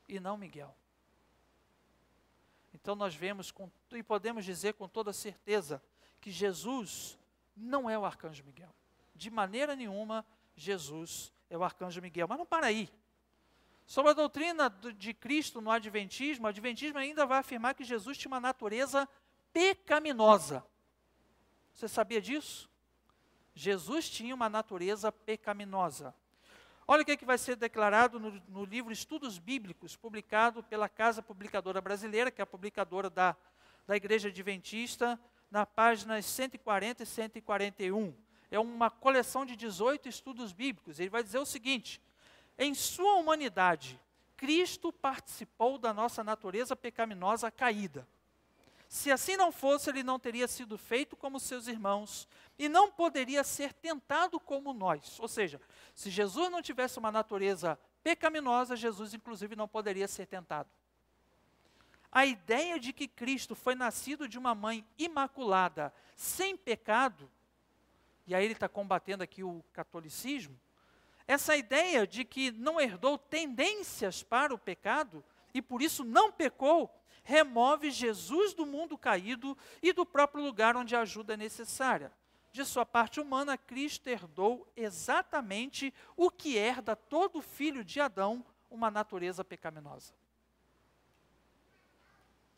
e não Miguel. Então nós vemos e podemos dizer com toda certeza que Jesus não é o arcanjo Miguel. De maneira nenhuma, Jesus é o arcanjo Miguel. Mas não para aí. Sobre a doutrina de Cristo no Adventismo, o Adventismo ainda vai afirmar que Jesus tinha uma natureza pecaminosa. Você sabia disso? Jesus tinha uma natureza pecaminosa. Olha o que vai ser declarado no livro Estudos Bíblicos, publicado pela Casa Publicadora Brasileira, que é a publicadora da Igreja Adventista, na páginas 140 e 141. É uma coleção de 18 estudos bíblicos. Ele vai dizer o seguinte, em sua humanidade, Cristo participou da nossa natureza pecaminosa caída. Se assim não fosse, ele não teria sido feito como seus irmãos e não poderia ser tentado como nós. Ou seja, se Jesus não tivesse uma natureza pecaminosa, Jesus inclusive não poderia ser tentado. A ideia de que Cristo foi nascido de uma mãe imaculada, sem pecado, e aí ele está combatendo aqui o catolicismo, essa ideia de que não herdou tendências para o pecado e por isso não pecou, remove Jesus do mundo caído e do próprio lugar onde a ajuda é necessária. De sua parte humana, Cristo herdou exatamente o que herda todo filho de Adão, uma natureza pecaminosa.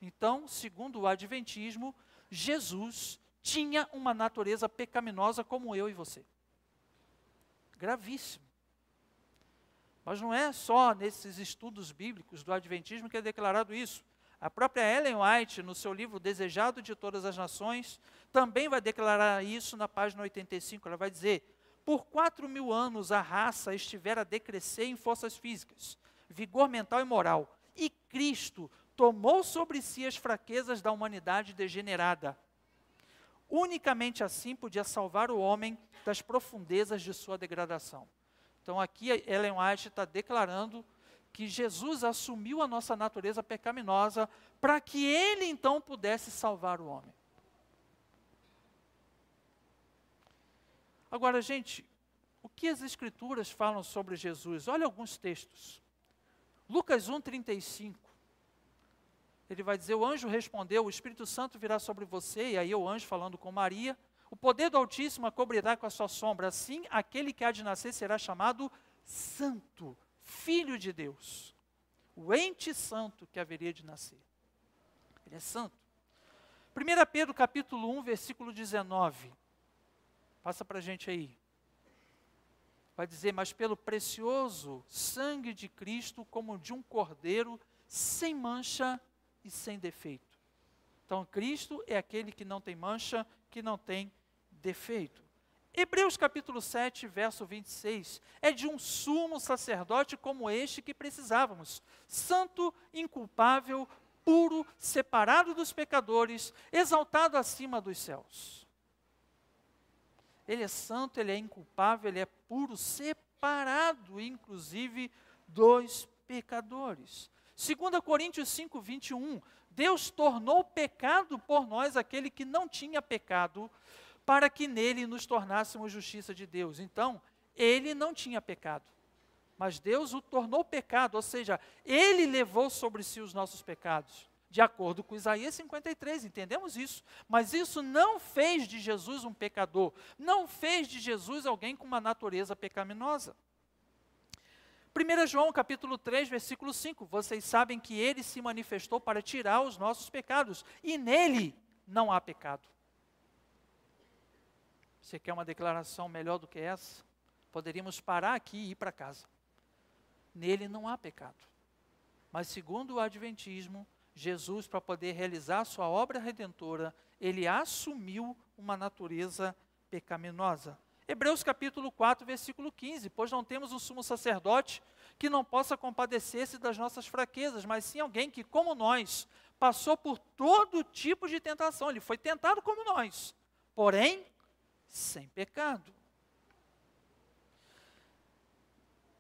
Então, segundo o Adventismo, Jesus tinha uma natureza pecaminosa como eu e você. Gravíssimo. Mas não é só nesses estudos bíblicos do Adventismo que é declarado isso. A própria Ellen White, no seu livro Desejado de Todas as Nações, também vai declarar isso na página 85. Ela vai dizer: por 4.000 anos a raça estivera a decrescer em forças físicas, vigor mental e moral, e Cristo tomou sobre si as fraquezas da humanidade degenerada. Unicamente assim podia salvar o homem das profundezas de sua degradação. Então aqui Ellen White está declarando que Jesus assumiu a nossa natureza pecaminosa para que ele então pudesse salvar o homem. Agora, gente, o que as Escrituras falam sobre Jesus? Olha alguns textos. Lucas 1,35. Ele vai dizer: o anjo respondeu, o Espírito Santo virá sobre você, e aí o anjo falando com Maria, o poder do Altíssimo a cobrirá com a sua sombra, assim aquele que há de nascer será chamado Santo, Filho de Deus, o ente santo que haveria de nascer. Ele é santo. 1 Pedro capítulo 1, versículo 19, passa para a gente aí. Vai dizer: mas pelo precioso sangue de Cristo, como de um cordeiro, sem mancha e sem defeito. Então, Cristo é aquele que não tem mancha, que não tem defeito. Hebreus capítulo 7, verso 26, é de um sumo sacerdote como este que precisávamos, santo, inculpável, puro, separado dos pecadores, exaltado acima dos céus. Ele é santo, ele é inculpável, ele é puro, separado, inclusive, dos pecadores. 2 Coríntios 5, 21, Deus tornou pecado por nós aquele que não tinha pecado, para que nele nos tornássemos justiça de Deus. Então, ele não tinha pecado, mas Deus o tornou pecado, ou seja, ele levou sobre si os nossos pecados, de acordo com Isaías 53, entendemos isso. Mas isso não fez de Jesus um pecador, não fez de Jesus alguém com uma natureza pecaminosa. 1 João capítulo 3, versículo 5, vocês sabem que ele se manifestou para tirar os nossos pecados, e nele não há pecado. Você quer uma declaração melhor do que essa? Poderíamos parar aqui e ir para casa. Nele não há pecado. Mas segundo o Adventismo, Jesus, para poder realizar sua obra redentora, ele assumiu uma natureza pecaminosa. Hebreus capítulo 4, versículo 15, pois não temos um sumo sacerdote que não possa compadecer-se das nossas fraquezas, mas sim alguém que, como nós, passou por todo tipo de tentação. Ele foi tentado como nós, porém, sem pecado.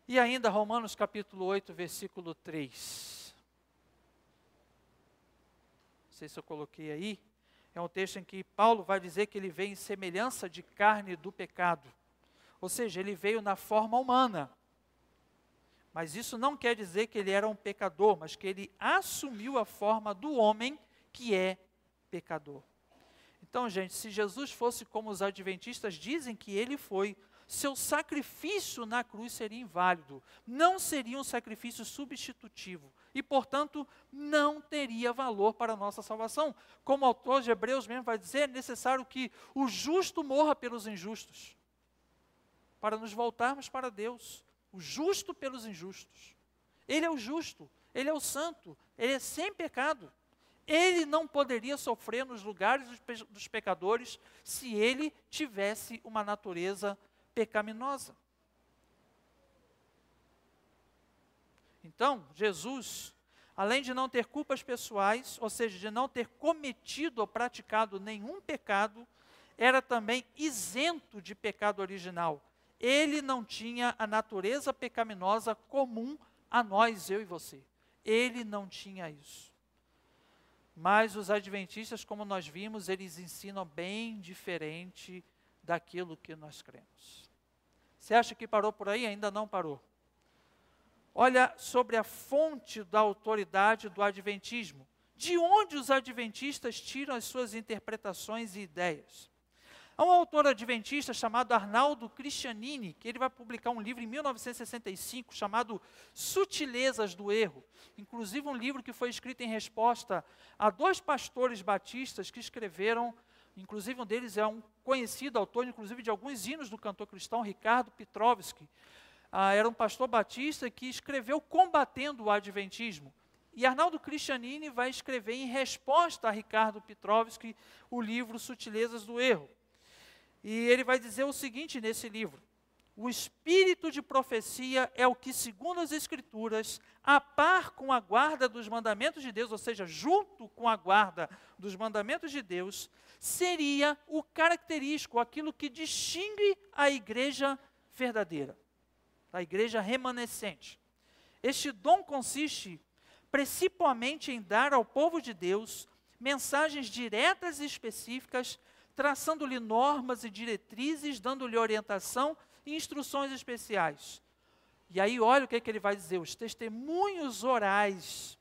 E ainda Romanos capítulo 8, versículo 3. Não sei se eu coloquei aí. É um texto em que Paulo vai dizer que ele veio em semelhança de carne do pecado. Ou seja, ele veio na forma humana. Mas isso não quer dizer que ele era um pecador, mas que ele assumiu a forma do homem que é pecador. Então, gente, se Jesus fosse como os adventistas dizem que ele foi, seu sacrifício na cruz seria inválido, não seria um sacrifício substitutivo e, portanto, não teria valor para a nossa salvação. Como o autor de Hebreus mesmo vai dizer, é necessário que o justo morra pelos injustos, para nos voltarmos para Deus, o justo pelos injustos. Ele é o justo, ele é o santo, ele é sem pecado. Ele não poderia sofrer nos lugares dos pecadores se ele tivesse uma natureza pecaminosa. Então, Jesus além de não ter culpas pessoais, ou seja, de não ter cometido ou praticado nenhum pecado, era também isento de pecado original. Ele não tinha a natureza pecaminosa comum a nós, eu e você. Ele não tinha isso. Mas os adventistas, como nós vimos, eles ensinam bem diferente daquilo que nós cremos. Você acha que parou por aí? Ainda não parou. Olha sobre a fonte da autoridade do adventismo. De onde os adventistas tiram as suas interpretações e ideias? Há um autor adventista chamado Arnaldo Cristianini, que ele vai publicar um livro em 1965 chamado Sutilezas do Erro. Inclusive um livro que foi escrito em resposta a 2 pastores batistas que escreveram, inclusive um deles é um conhecido autor, inclusive de alguns hinos do cantor cristão, Ricardo Petrovski. Era um pastor batista que escreveu combatendo o adventismo. E Arnaldo Cristianini vai escrever em resposta a Ricardo Petrovski o livro Sutilezas do Erro. E ele vai dizer o seguinte nesse livro: o espírito de profecia é o que, segundo as Escrituras, a par com a guarda dos mandamentos de Deus, ou seja, junto com a guarda dos mandamentos de Deus, seria o característico, aquilo que distingue a igreja verdadeira, a igreja remanescente. Este dom consiste principalmente em dar ao povo de Deus mensagens diretas e específicas, traçando-lhe normas e diretrizes, dando-lhe orientação e instruções especiais. E aí olha o que ele vai dizer: os testemunhos orais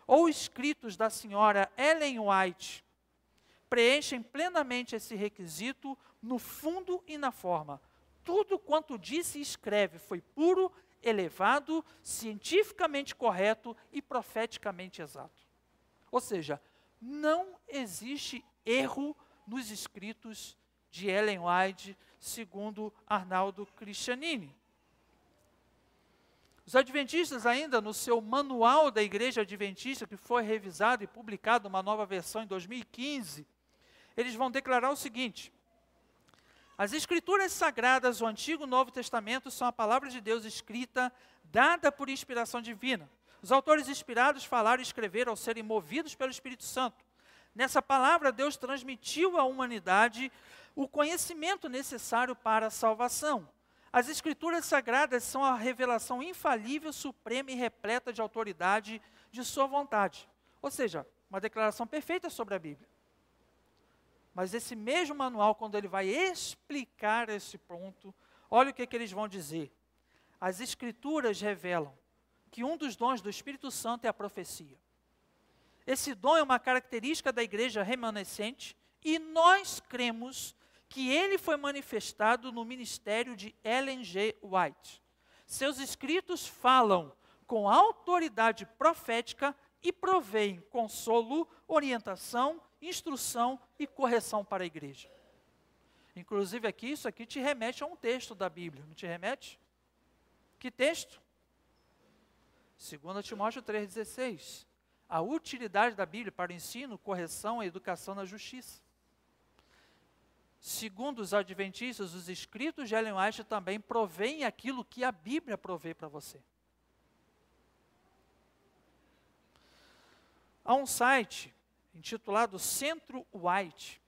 ou escritos da senhora Ellen White preenchem plenamente esse requisito no fundo e na forma. Tudo quanto disse e escreve foi puro, elevado, cientificamente correto e profeticamente exato. Ou seja, não existe erro nos escritos de Ellen White, segundo Arnaldo Cristianini. Os adventistas ainda, no seu manual da Igreja Adventista, que foi revisado e publicado uma nova versão em 2015, eles vão declarar o seguinte: as Escrituras Sagradas, o Antigo e o Novo Testamento, são a palavra de Deus escrita, dada por inspiração divina. Os autores inspirados falaram e escreveram ao serem movidos pelo Espírito Santo. Nessa palavra, Deus transmitiu à humanidade o conhecimento necessário para a salvação. As Escrituras Sagradas são a revelação infalível, suprema e repleta de autoridade de sua vontade. Ou seja, uma declaração perfeita sobre a Bíblia. Mas esse mesmo manual, quando ele vai explicar esse ponto, olha o que eles vão dizer. As Escrituras revelam que um dos dons do Espírito Santo é a profecia. Esse dom é uma característica da igreja remanescente e nós cremos que ele foi manifestado no ministério de Ellen G. White. Seus escritos falam com autoridade profética e provém consolo, orientação, instrução e correção para a igreja. Inclusive aqui, isso aqui te remete a um texto da Bíblia, não te remete? Que texto? 2 Timóteo 3,16. A utilidade da Bíblia para o ensino, correção e educação na justiça. Segundo os adventistas, os escritos de Ellen White também provêm aquilo que a Bíblia provê para você. Há um site intitulado Centro White.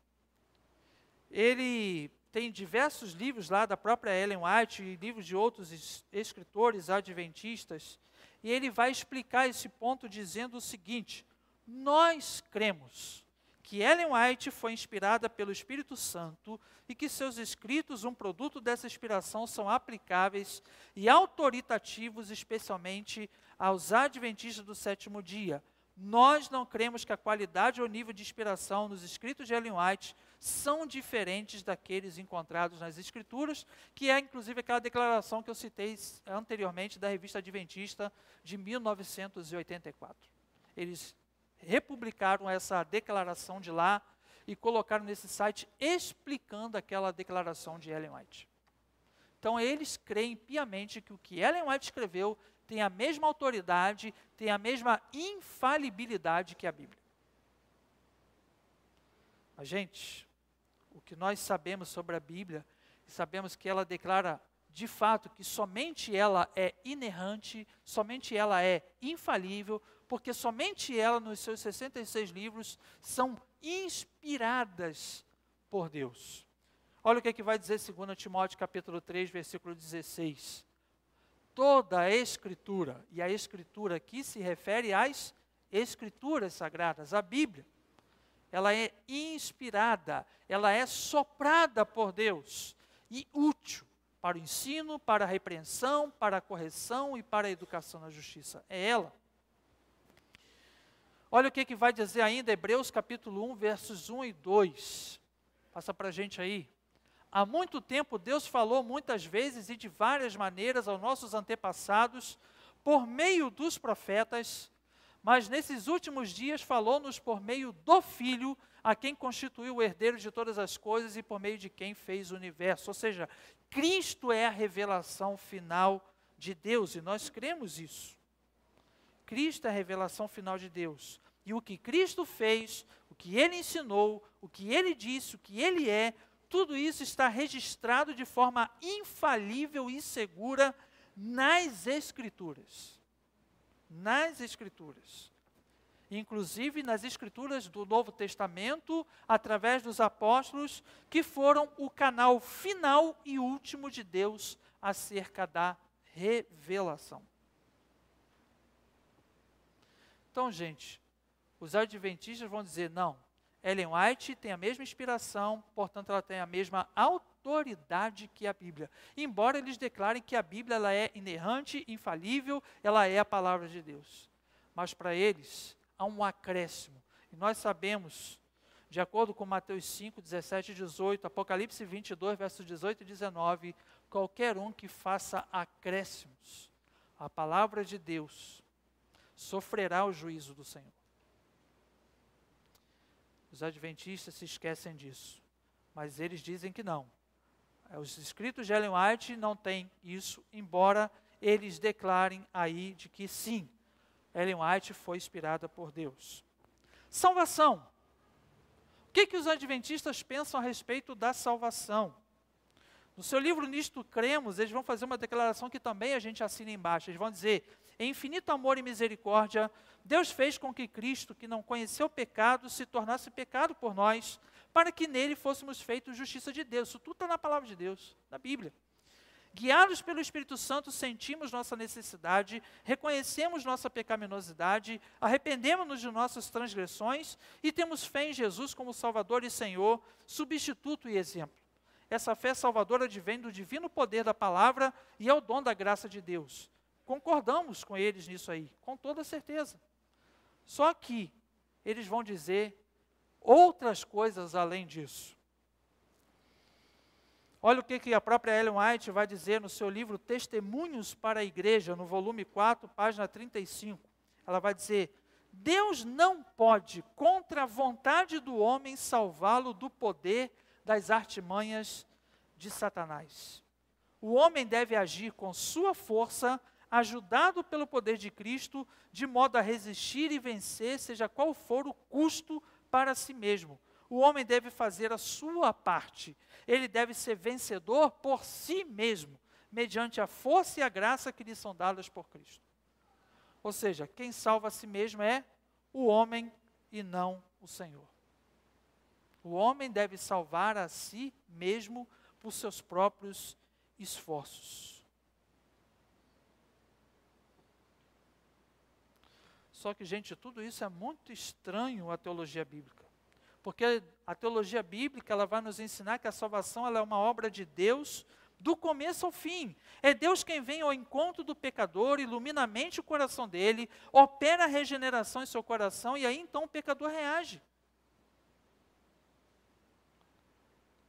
Ele tem diversos livros lá da própria Ellen White e livros de outros escritores adventistas. E ele vai explicar esse ponto dizendo o seguinte: nós cremos que Ellen White foi inspirada pelo Espírito Santo e que seus escritos, um produto dessa inspiração, são aplicáveis e autoritativos, especialmente aos adventistas do sétimo dia. Nós não cremos que a qualidade ou nível de inspiração nos escritos de Ellen White são diferentes daqueles encontrados nas Escrituras, que é inclusive aquela declaração que eu citei anteriormente da Revista Adventista de 1984. Eles republicaram essa declaração de lá e colocaram nesse site explicando aquela declaração de Ellen White. Então eles creem piamente que o que Ellen White escreveu tem a mesma autoridade, tem a mesma infalibilidade que a Bíblia. Mas, gente, o que nós sabemos sobre a Bíblia, sabemos que ela declara de fato que somente ela é inerrante, somente ela é infalível, porque somente ela, nos seus 66 livros, são inspiradas por Deus. Olha o que vai dizer 2 Timóteo capítulo 3, versículo 16. Toda a Escritura, e a Escritura aqui se refere às Escrituras Sagradas, a Bíblia, ela é inspirada, ela é soprada por Deus e útil para o ensino, para a repreensão, para a correção e para a educação na justiça. É ela. Olha o que vai dizer ainda Hebreus capítulo 1, versos 1 e 2. Passa para a gente aí. Há muito tempo Deus falou muitas vezes e de várias maneiras aos nossos antepassados por meio dos profetas, mas nesses últimos dias falou-nos por meio do Filho, a quem constituiu o herdeiro de todas as coisas e por meio de quem fez o universo. Ou seja, Cristo é a revelação final de Deus e nós cremos isso. Cristo é a revelação final de Deus. E o que Cristo fez, o que Ele ensinou, o que Ele disse, o que Ele é, tudo isso está registrado de forma infalível e segura nas Escrituras. Nas Escrituras. Inclusive nas Escrituras do Novo Testamento, através dos apóstolos, que foram o canal final e último de Deus acerca da revelação. Então, gente, os adventistas vão dizer, não, Ellen White tem a mesma inspiração, portanto ela tem a mesma autoridade que a Bíblia. Embora eles declarem que a Bíblia ela é inerrante, infalível, ela é a palavra de Deus. Mas para eles há um acréscimo. E nós sabemos, de acordo com Mateus 5, 17 e 18, Apocalipse 22, versos 18 e 19, qualquer um que faça acréscimos à palavra de Deus sofrerá o juízo do Senhor. Os adventistas se esquecem disso, mas eles dizem que não. Os escritos de Ellen White não têm isso, embora eles declarem aí de que sim, Ellen White foi inspirada por Deus. Salvação. O que os adventistas pensam a respeito da salvação? No seu livro Nisto Cremos, eles vão fazer uma declaração que também a gente assina embaixo. Eles vão dizer, em infinito amor e misericórdia, Deus fez com que Cristo, que não conheceu pecado, se tornasse pecado por nós, para que nele fôssemos feitos justiça de Deus. Isso tudo está na palavra de Deus, na Bíblia. Guiados pelo Espírito Santo, sentimos nossa necessidade, reconhecemos nossa pecaminosidade, arrependemos-nos de nossas transgressões e temos fé em Jesus como Salvador e Senhor, substituto e exemplo. Essa fé salvadora advém do divino poder da palavra e é o dom da graça de Deus. Concordamos com eles nisso aí, com toda certeza. Só que eles vão dizer outras coisas além disso. Olha o que a própria Ellen White vai dizer no seu livro Testemunhos para a Igreja, no volume 4, página 35. Ela vai dizer, Deus não pode, contra a vontade do homem, salvá-lo do poder das artimanhas de Satanás. O homem deve agir com sua força, ajudado pelo poder de Cristo, de modo a resistir e vencer, seja qual for o custo para si mesmo. O homem deve fazer a sua parte. Ele deve ser vencedor por si mesmo, mediante a força e a graça que lhe são dadas por Cristo. Ou seja, quem salva a si mesmo é o homem e não o Senhor. O homem deve salvar a si mesmo por seus próprios esforços. Só que, gente, tudo isso é muito estranho à teologia bíblica. Porque a teologia bíblica ela vai nos ensinar que a salvação ela é uma obra de Deus do começo ao fim. É Deus quem vem ao encontro do pecador, ilumina a mente e o coração dele, opera a regeneração em seu coração e aí então o pecador reage.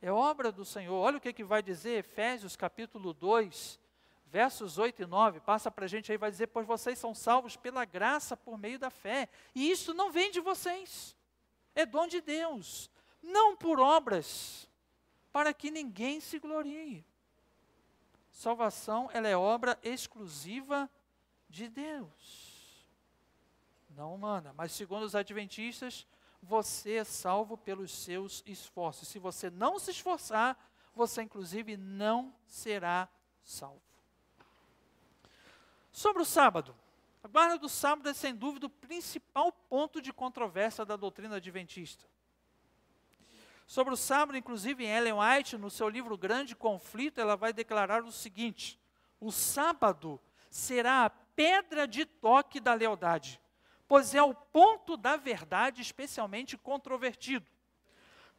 É obra do Senhor. Olha o que vai dizer Efésios capítulo 2, versos 8 e 9. Passa para a gente aí, vai dizer, pois vocês são salvos pela graça por meio da fé. E isso não vem de vocês. É dom de Deus. Não por obras, para que ninguém se glorie. Salvação, ela é obra exclusiva de Deus. Não humana, mas segundo os adventistas, você é salvo pelos seus esforços. Se você não se esforçar, você inclusive não será salvo. Sobre o sábado, A guarda do sábado é, sem dúvida, o principal ponto de controvérsia da doutrina adventista. Sobre o sábado, inclusive, em Ellen White, no seu livro Grande Conflito, ela vai declarar o seguinte: o sábado será a pedra de toque da lealdade, pois é o ponto da verdade especialmente controvertido.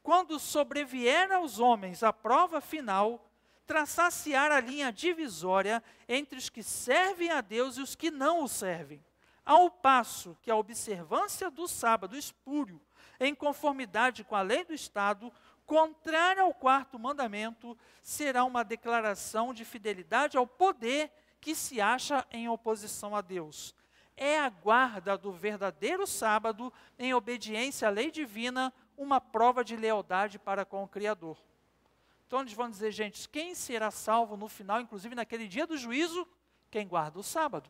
Quando sobrevier aos homens a prova final, traçar-se-á a linha divisória entre os que servem a Deus e os que não o servem, ao passo que a observância do sábado espúrio, em conformidade com a lei do Estado, contrária ao quarto mandamento, será uma declaração de fidelidade ao poder que se acha em oposição a Deus. É a guarda do verdadeiro sábado, em obediência à lei divina, uma prova de lealdade para com o Criador. Então eles vão dizer, gente, quem será salvo no final, inclusive naquele dia do juízo? Quem guarda o sábado.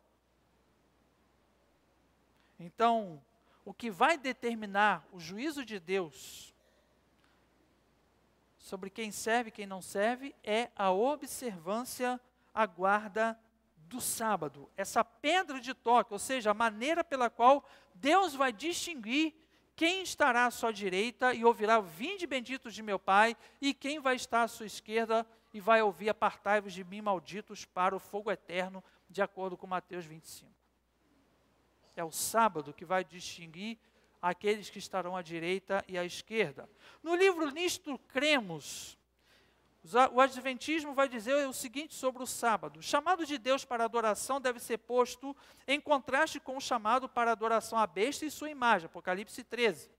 Então, o que vai determinar o juízo de Deus sobre quem serve e quem não serve é a observância, a guarda do sábado. Essa pedra de toque, ou seja, a maneira pela qual Deus vai distinguir quem estará à sua direita e ouvirá o vinde benditos de meu Pai, e quem vai estar à sua esquerda e vai ouvir apartai-vos de mim, malditos, para o fogo eterno, de acordo com Mateus 25. É o sábado que vai distinguir aqueles que estarão à direita e à esquerda. No livro Nisto Cremos, o Adventismo vai dizer o seguinte sobre o sábado: o chamado de Deus para adoração deve ser posto em contraste com o chamado para adoração à besta e sua imagem, Apocalipse 13.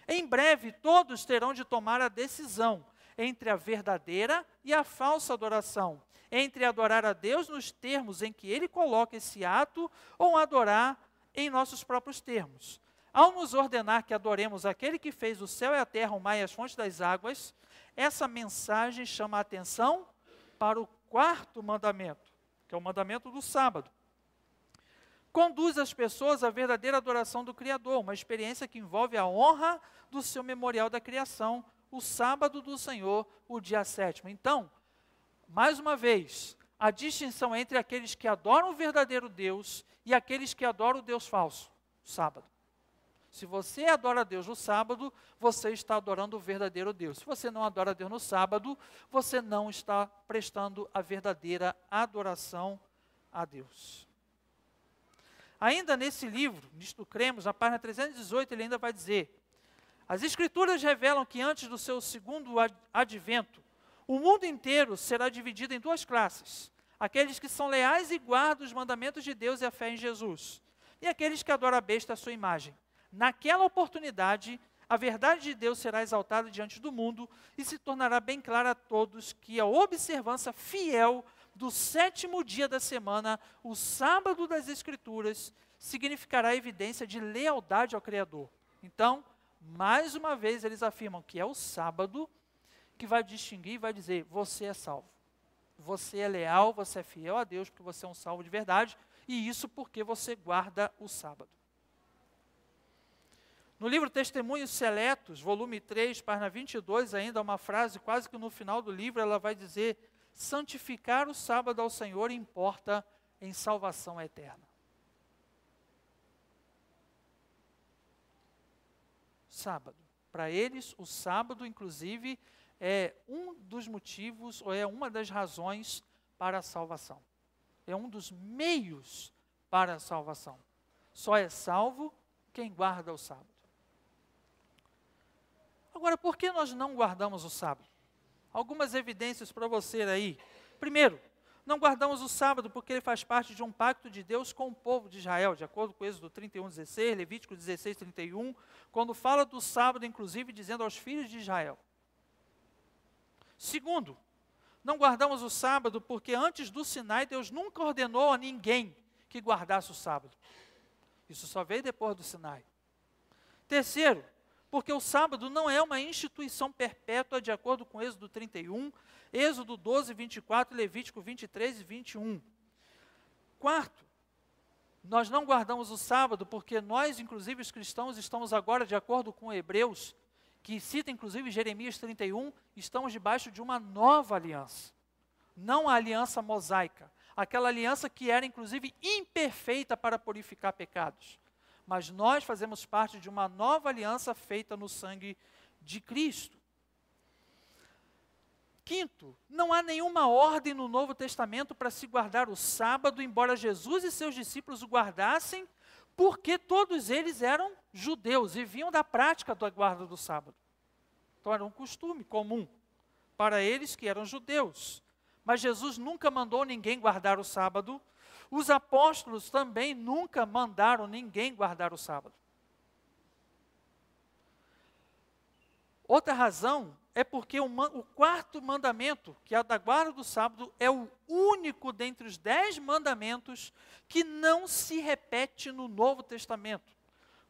Em breve, todos terão de tomar a decisão entre a verdadeira e a falsa adoração, entre adorar a Deus nos termos em que Ele coloca esse ato, ou adorar em nossos próprios termos. Ao nos ordenar que adoremos aquele que fez o céu e a terra, o mar e as fontes das águas, essa mensagem chama a atenção para o quarto mandamento, que é o mandamento do sábado. Conduz as pessoas à verdadeira adoração do Criador, uma experiência que envolve a honra do seu memorial da criação, o sábado do Senhor, o dia sétimo. Então, mais uma vez, a distinção entre aqueles que adoram o verdadeiro Deus e aqueles que adoram o Deus falso, o sábado. Se você adora a Deus no sábado, você está adorando o verdadeiro Deus. Se você não adora a Deus no sábado, você não está prestando a verdadeira adoração a Deus. Ainda nesse livro, Nisto Cremos, na página 318, ele ainda vai dizer: as Escrituras revelam que antes do seu segundo advento, o mundo inteiro será dividido em duas classes: aqueles que são leais e guardam os mandamentos de Deus e a fé em Jesus, e aqueles que adoram a besta e a sua imagem. Naquela oportunidade, a verdade de Deus será exaltada diante do mundo e se tornará bem clara a todos que a observância fiel do sétimo dia da semana, o sábado das Escrituras, significará evidência de lealdade ao Criador. Então, mais uma vez, eles afirmam que é o sábado que vai distinguir e vai dizer: você é salvo. Você é leal, você é fiel a Deus, porque você é um salvo de verdade, e isso porque você guarda o sábado. No livro Testemunhos Seletos, volume 3, página 22, ainda uma frase quase que no final do livro, ela vai dizer: santificar o sábado ao Senhor importa em salvação eterna. Sábado. Para eles, o sábado, inclusive, é um dos motivos, ou é uma das razões para a salvação. É um dos meios para a salvação. Só é salvo quem guarda o sábado. Agora, por que nós não guardamos o sábado? Algumas evidências para você aí. Primeiro, não guardamos o sábado porque ele faz parte de um pacto de Deus com o povo de Israel, de acordo com Êxodo 31:16, Levítico 16:31, quando fala do sábado, inclusive, dizendo aos filhos de Israel. Segundo, não guardamos o sábado porque antes do Sinai, Deus nunca ordenou a ninguém que guardasse o sábado. Isso só veio depois do Sinai. Terceiro, porque o sábado não é uma instituição perpétua, de acordo com Êxodo 31, Êxodo 12, 24, Levítico 23 e 21. Quarto, nós não guardamos o sábado porque nós, inclusive os cristãos, estamos agora, de acordo com Hebreus, que cita inclusive Jeremias 31, estamos debaixo de uma nova aliança. Não a aliança mosaica, aquela aliança que era inclusive imperfeita para purificar pecados. Mas nós fazemos parte de uma nova aliança feita no sangue de Cristo. Quinto, não há nenhuma ordem no Novo Testamento para se guardar o sábado, embora Jesus e seus discípulos o guardassem, porque todos eles eram judeus e vinham da prática da guarda do sábado. Então era um costume comum para eles que eram judeus. Mas Jesus nunca mandou ninguém guardar o sábado. Os apóstolos também nunca mandaram ninguém guardar o sábado. Outra razão é porque o quarto mandamento, que é o da guarda do sábado, é o único dentre os 10 mandamentos que não se repete no Novo Testamento.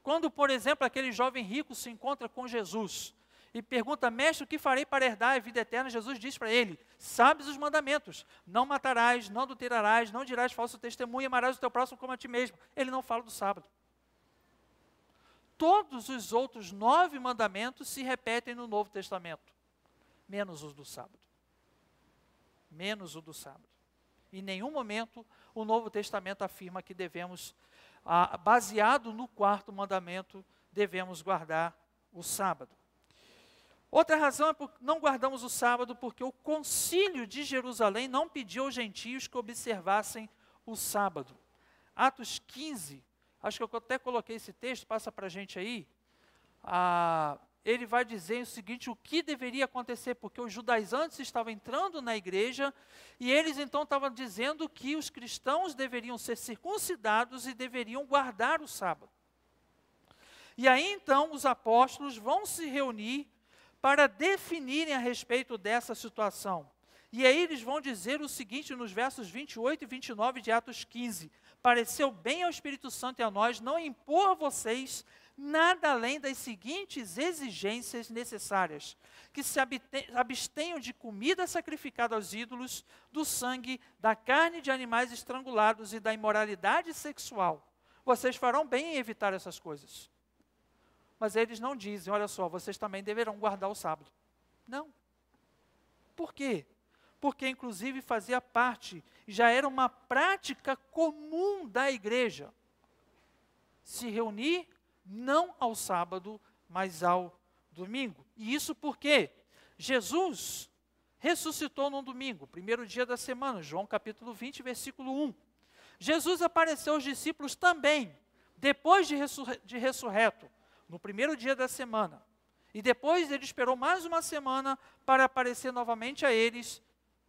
Quando, por exemplo, aquele jovem rico se encontra com Jesus e pergunta: mestre, o que farei para herdar a vida eterna? Jesus diz para ele: sabes os mandamentos, não matarás, não adulterarás, não dirás falso testemunho, amarás o teu próximo como a ti mesmo. Ele não fala do sábado. Todos os outros 9 mandamentos se repetem no Novo Testamento, menos os do sábado. Menos o do sábado. Em nenhum momento o Novo Testamento afirma que devemos, baseado no quarto mandamento, devemos guardar o sábado. Outra razão é porque não guardamos o sábado porque o concílio de Jerusalém não pediu aos gentios que observassem o sábado. Atos 15, acho que eu até coloquei esse texto, passa para a gente aí. Ele vai dizer o seguinte: o que deveria acontecer, porque os judaizantes estavam entrando na igreja e eles então estavam dizendo que os cristãos deveriam ser circuncidados e deveriam guardar o sábado. E aí então os apóstolos vão se reunir para definirem a respeito dessa situação. E aí eles vão dizer o seguinte nos versos 28 e 29 de Atos 15: pareceu bem ao Espírito Santo e a nós não impor a vocês nada além das seguintes exigências necessárias: que se abstenham de comida sacrificada aos ídolos, do sangue, da carne de animais estrangulados e da imoralidade sexual. Vocês farão bem em evitar essas coisas. Mas eles não dizem: olha só, vocês também deverão guardar o sábado. Não. Por quê? Porque inclusive fazia parte, já era uma prática comum da igreja, se reunir não ao sábado, mas ao domingo. E isso porque Jesus ressuscitou num domingo, primeiro dia da semana, João capítulo 20, versículo 1. Jesus apareceu aos discípulos também, depois de ressurreto, no primeiro dia da semana. E depois ele esperou mais uma semana para aparecer novamente a eles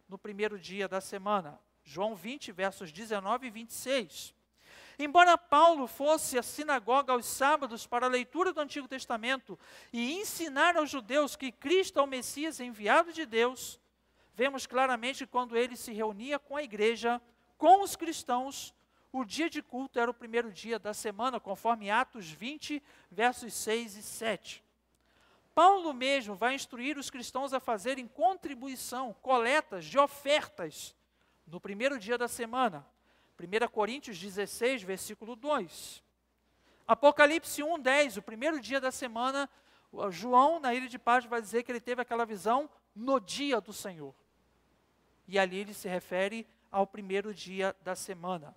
no primeiro dia da semana. João 20, versos 19 e 26. Embora Paulo fosse à sinagoga aos sábados para a leitura do Antigo Testamento e ensinar aos judeus que Cristo é o Messias enviado de Deus, vemos claramente que quando ele se reunia com a igreja, com os cristãos, o dia de culto era o primeiro dia da semana, conforme Atos 20, versos 6 e 7. Paulo mesmo vai instruir os cristãos a fazerem contribuição, coletas de ofertas, no primeiro dia da semana. 1 Coríntios 16, versículo 2. Apocalipse 1, 10, o primeiro dia da semana, João, na ilha de Patmos, vai dizer que ele teve aquela visão no dia do Senhor. E ali ele se refere ao primeiro dia da semana.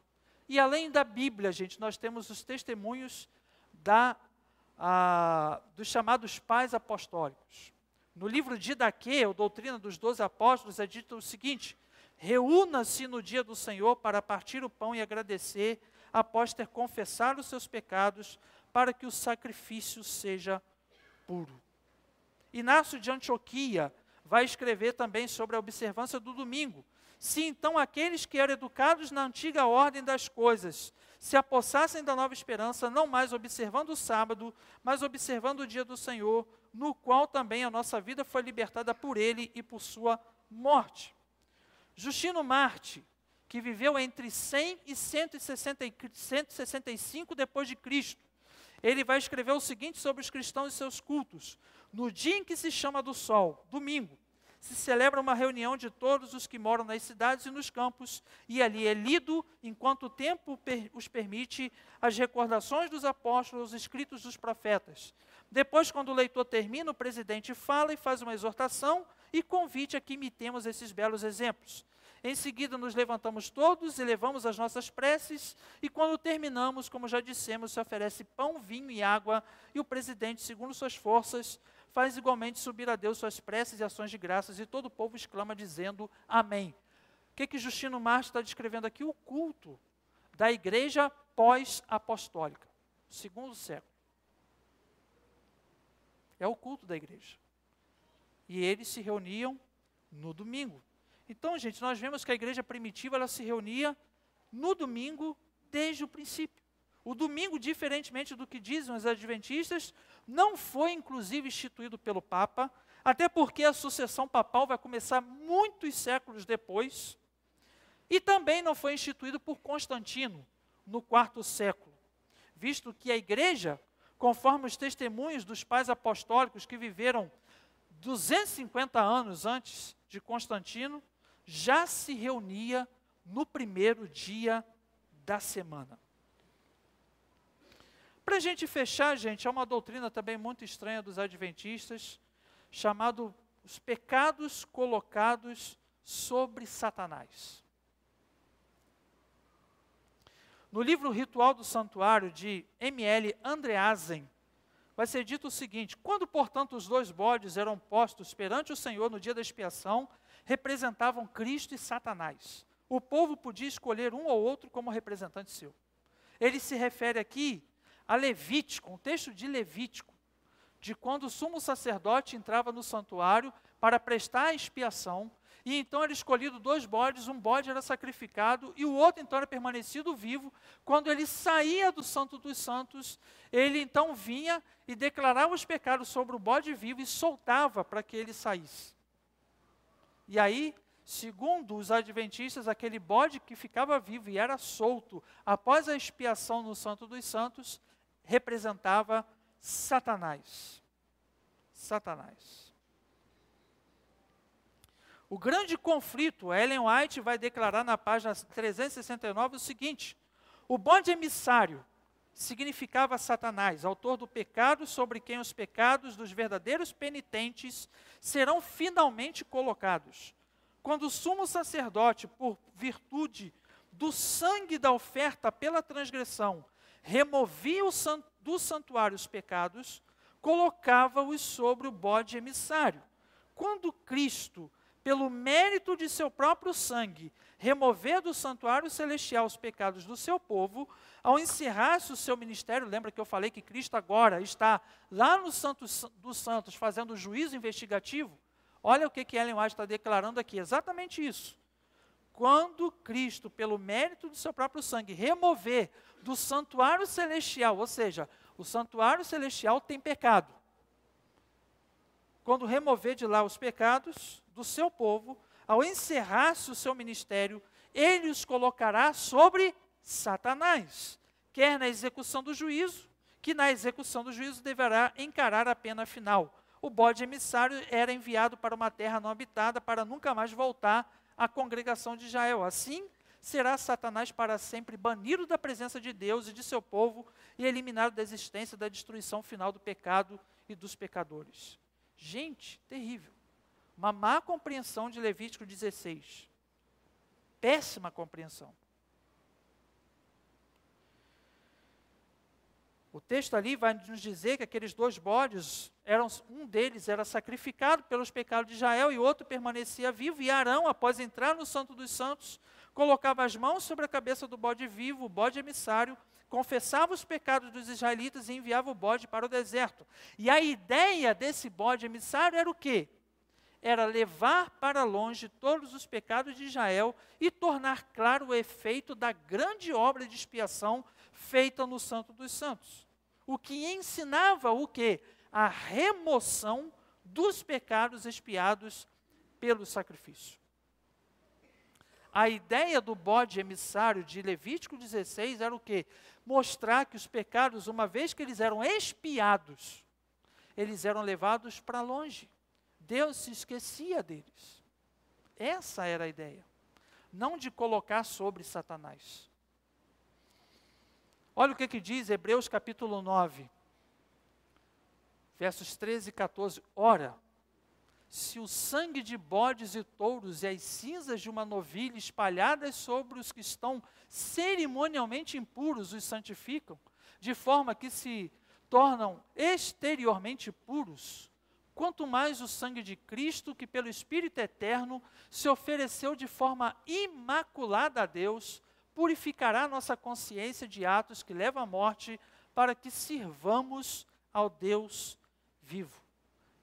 E além da Bíblia, gente, nós temos os testemunhos dos chamados pais apostólicos. No livro de Didaquê, a doutrina dos 12 apóstolos, é dito o seguinte: reúna-se no dia do Senhor para partir o pão e agradecer, após ter confessado os seus pecados, para que o sacrifício seja puro. Inácio de Antioquia vai escrever também sobre a observância do domingo. Se então aqueles que eram educados na antiga ordem das coisas se apossassem da nova esperança, não mais observando o sábado, mas observando o dia do Senhor, no qual também a nossa vida foi libertada por ele e por sua morte. Justino Marte, que viveu entre 100 e 165 depois de Cristo, ele vai escrever o seguinte sobre os cristãos e seus cultos: no dia em que se chama do sol, domingo, se celebra uma reunião de todos os que moram nas cidades e nos campos, e ali é lido, enquanto o tempo os permite, as recordações dos apóstolos, os escritos dos profetas. Depois, quando o leitor termina, o presidente fala e faz uma exortação e convite a que imitemos esses belos exemplos. Em seguida, nos levantamos todos e levamos as nossas preces, e quando terminamos, como já dissemos, se oferece pão, vinho e água, e o presidente, segundo suas forças, faz igualmente subir a Deus suas preces e ações de graças, e todo o povo exclama dizendo amém. O que Justino Mártir está descrevendo aqui? O culto da igreja pós-apostólica, segundo século. É o culto da igreja. E eles se reuniam no domingo. Então, gente, nós vemos que a igreja primitiva, ela se reunia no domingo desde o princípio. O domingo, diferentemente do que dizem os adventistas, não foi inclusive instituído pelo Papa, até porque a sucessão papal vai começar muitos séculos depois, e também não foi instituído por Constantino, no quarto século, visto que a igreja, conforme os testemunhos dos pais apostólicos que viveram 250 anos antes de Constantino, já se reunia no primeiro dia da semana. Para a gente fechar, gente, é uma doutrina também muito estranha dos adventistas, chamado os pecados colocados sobre Satanás. No livro Ritual do Santuário, de M.L. Andreasen, vai ser dito o seguinte: quando, portanto, os dois bodes eram postos perante o Senhor no dia da expiação, representavam Cristo e Satanás. O povo podia escolher um ou outro como representante seu. Ele se refere aqui a Levítico, um texto de Levítico, de quando o sumo sacerdote entrava no santuário para prestar a expiação, e então era escolhido dois bodes, um bode era sacrificado e o outro então era permanecido vivo. Quando ele saía do Santo dos Santos, ele então vinha e declarava os pecados sobre o bode vivo e soltava para que ele saísse. E aí, segundo os adventistas, aquele bode que ficava vivo e era solto após a expiação no Santo dos Santos, representava Satanás. Satanás. O grande conflito, Ellen White vai declarar na página 369 o seguinte: o bode emissário significava Satanás, autor do pecado, sobre quem os pecados dos verdadeiros penitentes serão finalmente colocados. Quando o sumo sacerdote, por virtude do sangue da oferta pela transgressão, removia do santuário os pecados, colocava-os sobre o bode emissário. Quando Cristo, pelo mérito de seu próprio sangue, remover do santuário celestial os pecados do seu povo, ao encerrar-se o seu ministério, lembra que eu falei que Cristo agora está lá no Santo dos Santos fazendo o juízo investigativo? Olha o que Ellen White está declarando aqui, exatamente isso. Quando Cristo, pelo mérito do seu próprio sangue, remover do santuário celestial, ou seja, o santuário celestial tem pecado. Quando remover de lá os pecados do seu povo, ao encerrar-se o seu ministério, ele os colocará sobre Satanás, quer na execução do juízo, que na execução do juízo deverá encarar a pena final. O bode emissário era enviado para uma terra não habitada para nunca mais voltar à congregação de Israel. Assim, será Satanás para sempre banido da presença de Deus e de seu povo e eliminado da existência da destruição final do pecado e dos pecadores. Gente, terrível. Uma má compreensão de Levítico 16. Péssima compreensão. O texto ali vai nos dizer que aqueles dois bodes, um deles era sacrificado pelos pecados de Israel e o outro permanecia vivo. E Arão, após entrar no Santo dos Santos, colocava as mãos sobre a cabeça do bode vivo, o bode emissário, confessava os pecados dos israelitas e enviava o bode para o deserto. E a ideia desse bode emissário era o quê? Era levar para longe todos os pecados de Israel e tornar claro o efeito da grande obra de expiação feita no Santo dos Santos. O que ensinava o quê? A remoção dos pecados expiados pelo sacrifício. A ideia do bode emissário de Levítico 16 era o quê? Mostrar que os pecados, uma vez que eles eram expiados, eles eram levados para longe. Deus se esquecia deles. Essa era a ideia. Não de colocar sobre Satanás. Olha o que diz Hebreus capítulo 9, versos 13 e 14. Ora, se o sangue de bodes e touros e as cinzas de uma novilha espalhadas sobre os que estão cerimonialmente impuros os santificam, de forma que se tornam exteriormente puros, quanto mais o sangue de Cristo, que pelo Espírito eterno se ofereceu de forma imaculada a Deus, purificará nossa consciência de atos que levam à morte, para que sirvamos ao Deus vivo.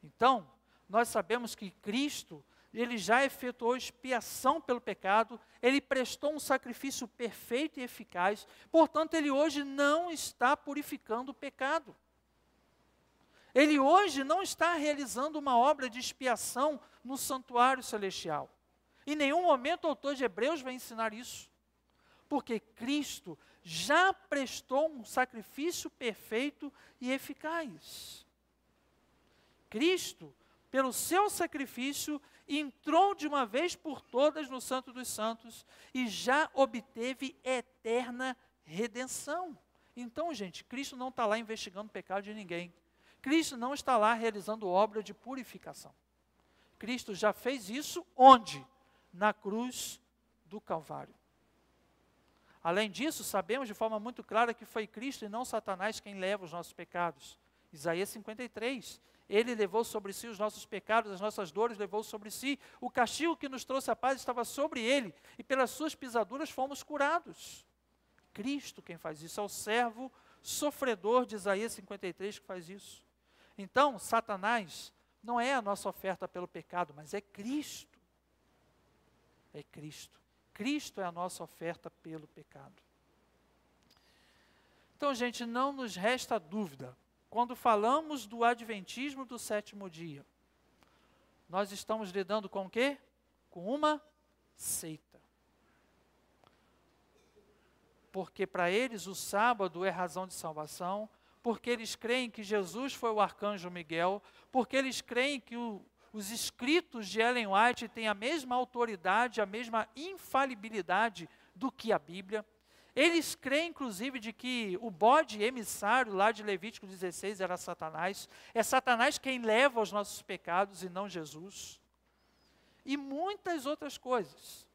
Então, nós sabemos que Cristo, ele já efetuou expiação pelo pecado, ele prestou um sacrifício perfeito e eficaz, portanto, ele hoje não está purificando o pecado. Ele hoje não está realizando uma obra de expiação no santuário celestial. Em nenhum momento o autor de Hebreus vai ensinar isso. Porque Cristo já prestou um sacrifício perfeito e eficaz. Cristo, pelo seu sacrifício, entrou de uma vez por todas no Santo dos Santos e já obteve eterna redenção. Então, gente, Cristo não está lá investigando o pecado de ninguém. Cristo não está lá realizando obra de purificação. Cristo já fez isso onde? Na cruz do Calvário. Além disso, sabemos de forma muito clara que foi Cristo e não Satanás quem leva os nossos pecados. Isaías 53, ele levou sobre si os nossos pecados, as nossas dores levou sobre si. O castigo que nos trouxe a paz estava sobre ele, e pelas suas pisaduras fomos curados. Cristo quem faz isso, é o servo sofredor de Isaías 53 que faz isso. Então, Satanás não é a nossa oferta pelo pecado, mas é Cristo. É Cristo. Cristo é a nossa oferta pelo pecado. Então, gente, não nos resta dúvida. Quando falamos do adventismo do sétimo dia, nós estamos lidando com o quê? Com uma seita. Porque para eles o sábado é razão de salvação, porque eles creem que Jesus foi o arcanjo Miguel, porque eles creem que os escritos de Ellen White têm a mesma autoridade, a mesma infalibilidade do que a Bíblia. Eles creem, inclusive, de que o bode emissário lá de Levítico 16 era Satanás. É Satanás quem leva os nossos pecados e não Jesus. E muitas outras coisas.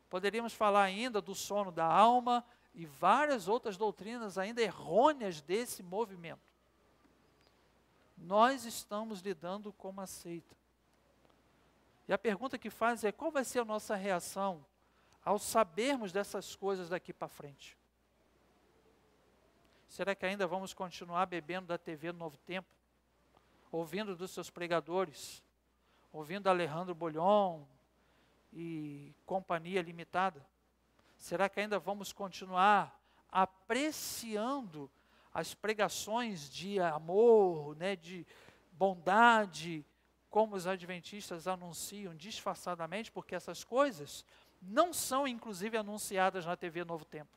Poderíamos falar ainda do sono da alma e várias outras doutrinas ainda errôneas desse movimento. Nós estamos lidando com uma seita. E a pergunta que faz é: qual vai ser a nossa reação ao sabermos dessas coisas daqui para frente? Será que ainda vamos continuar bebendo da TV Novo Tempo? Ouvindo dos seus pregadores? Ouvindo Alejandro Bolhon e Companhia Limitada? Será que ainda vamos continuar apreciando as pregações de amor, né, de bondade, como os adventistas anunciam disfarçadamente, porque essas coisas não são, inclusive, anunciadas na TV Novo Tempo.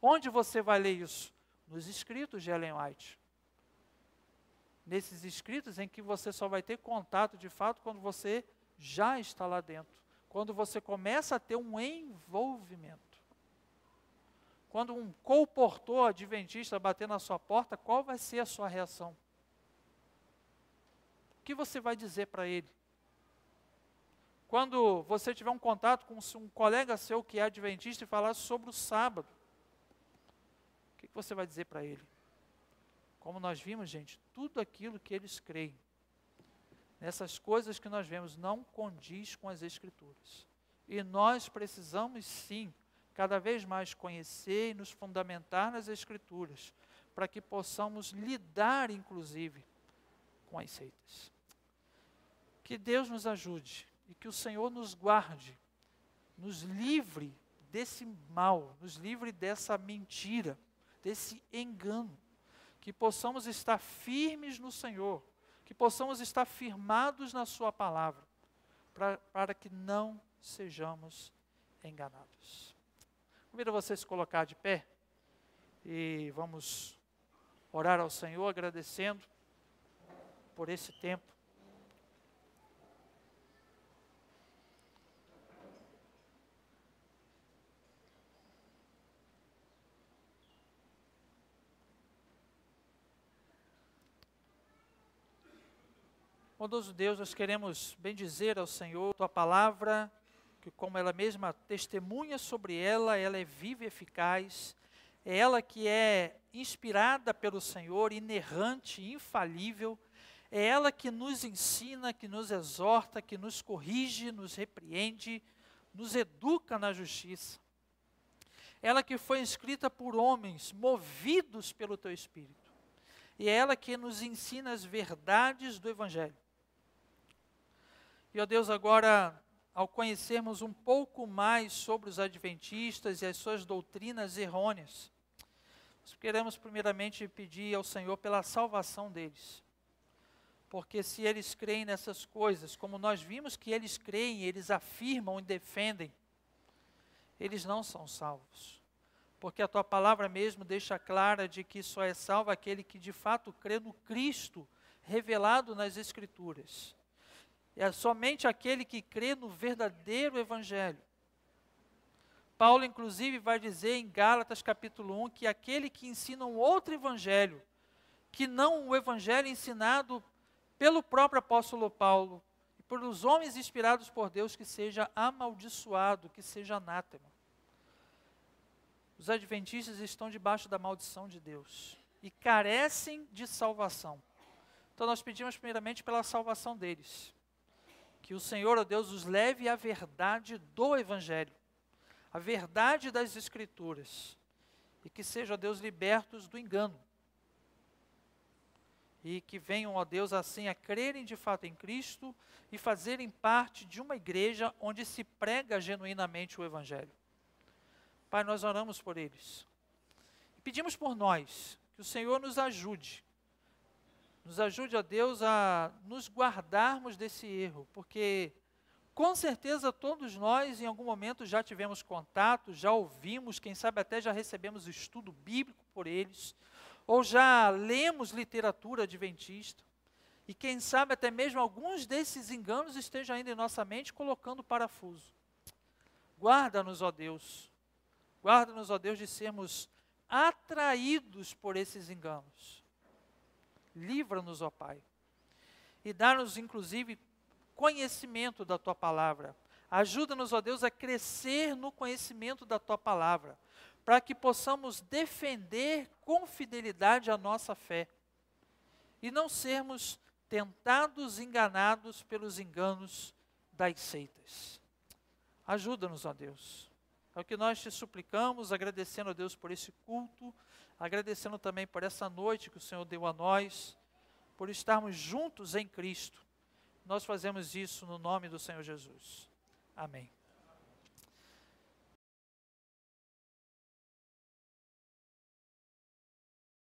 Onde você vai ler isso? Nos escritos de Ellen White. Nesses escritos em que você só vai ter contato, de fato, quando você já está lá dentro. Quando você começa a ter um envolvimento. Quando um colportor adventista bater na sua porta, qual vai ser a sua reação? O que você vai dizer para ele? Quando você tiver um contato com um colega seu que é adventista e falar sobre o sábado, o que você vai dizer para ele? Como nós vimos, gente, tudo aquilo que eles creem, nessas coisas que nós vemos, não condiz com as Escrituras. E nós precisamos, sim, cada vez mais conhecer e nos fundamentar nas Escrituras, para que possamos lidar, inclusive, com as seitas. Que Deus nos ajude e que o Senhor nos guarde, nos livre desse mal, nos livre dessa mentira, desse engano, que possamos estar firmes no Senhor, que possamos estar firmados na sua palavra, para que não sejamos enganados. Convido você a se colocar de pé e vamos orar ao Senhor agradecendo por esse tempo. Bondoso Deus, nós queremos bendizer ao Senhor tua palavra, que como ela mesma testemunha sobre ela, ela é viva e eficaz, é ela que é inspirada pelo Senhor, inerrante, infalível, é ela que nos ensina, que nos exorta, que nos corrige, nos repreende, nos educa na justiça. Ela que foi escrita por homens, movidos pelo teu Espírito. E é ela que nos ensina as verdades do Evangelho. E, ó Deus, agora, ao conhecermos um pouco mais sobre os adventistas e as suas doutrinas errôneas, nós queremos primeiramente pedir ao Senhor pela salvação deles. Porque se eles creem nessas coisas, como nós vimos que eles creem, eles afirmam e defendem, eles não são salvos. Porque a tua palavra mesmo deixa clara de que só é salvo aquele que de fato crê no Cristo revelado nas Escrituras. É somente aquele que crê no verdadeiro Evangelho. Paulo, inclusive, vai dizer em Gálatas capítulo 1, que aquele que ensina um outro Evangelho, que não o Evangelho ensinado pelo próprio apóstolo Paulo, e pelos homens inspirados por Deus, que seja amaldiçoado, que seja anátema. Os adventistas estão debaixo da maldição de Deus, e carecem de salvação. Então nós pedimos primeiramente pela salvação deles. Que o Senhor, ó Deus, os leve à verdade do Evangelho, a verdade das Escrituras, e que sejam, ó Deus, libertos do engano. E que venham, ó Deus, assim a crerem de fato em Cristo e fazerem parte de uma igreja onde se prega genuinamente o Evangelho. Pai, nós oramos por eles. E pedimos por nós, que o Senhor nos ajude. Nos ajude, ó Deus, a nos guardarmos desse erro, porque com certeza todos nós em algum momento já tivemos contato, já ouvimos, quem sabe até já recebemos estudo bíblico por eles, ou já lemos literatura adventista, e quem sabe até mesmo alguns desses enganos estejam ainda em nossa mente colocando parafuso. Guarda-nos, ó Deus, de sermos atraídos por esses enganos. Livra-nos, ó Pai, e dá-nos, inclusive, conhecimento da Tua Palavra. Ajuda-nos, ó Deus, a crescer no conhecimento da Tua Palavra, para que possamos defender com fidelidade a nossa fé, e não sermos tentados, enganados pelos enganos das seitas. Ajuda-nos, ó Deus. É o que nós te suplicamos, agradecendo a Deus por esse culto, agradecendo também por essa noite que o Senhor deu a nós, por estarmos juntos em Cristo. Nós fazemos isso no nome do Senhor Jesus. Amém.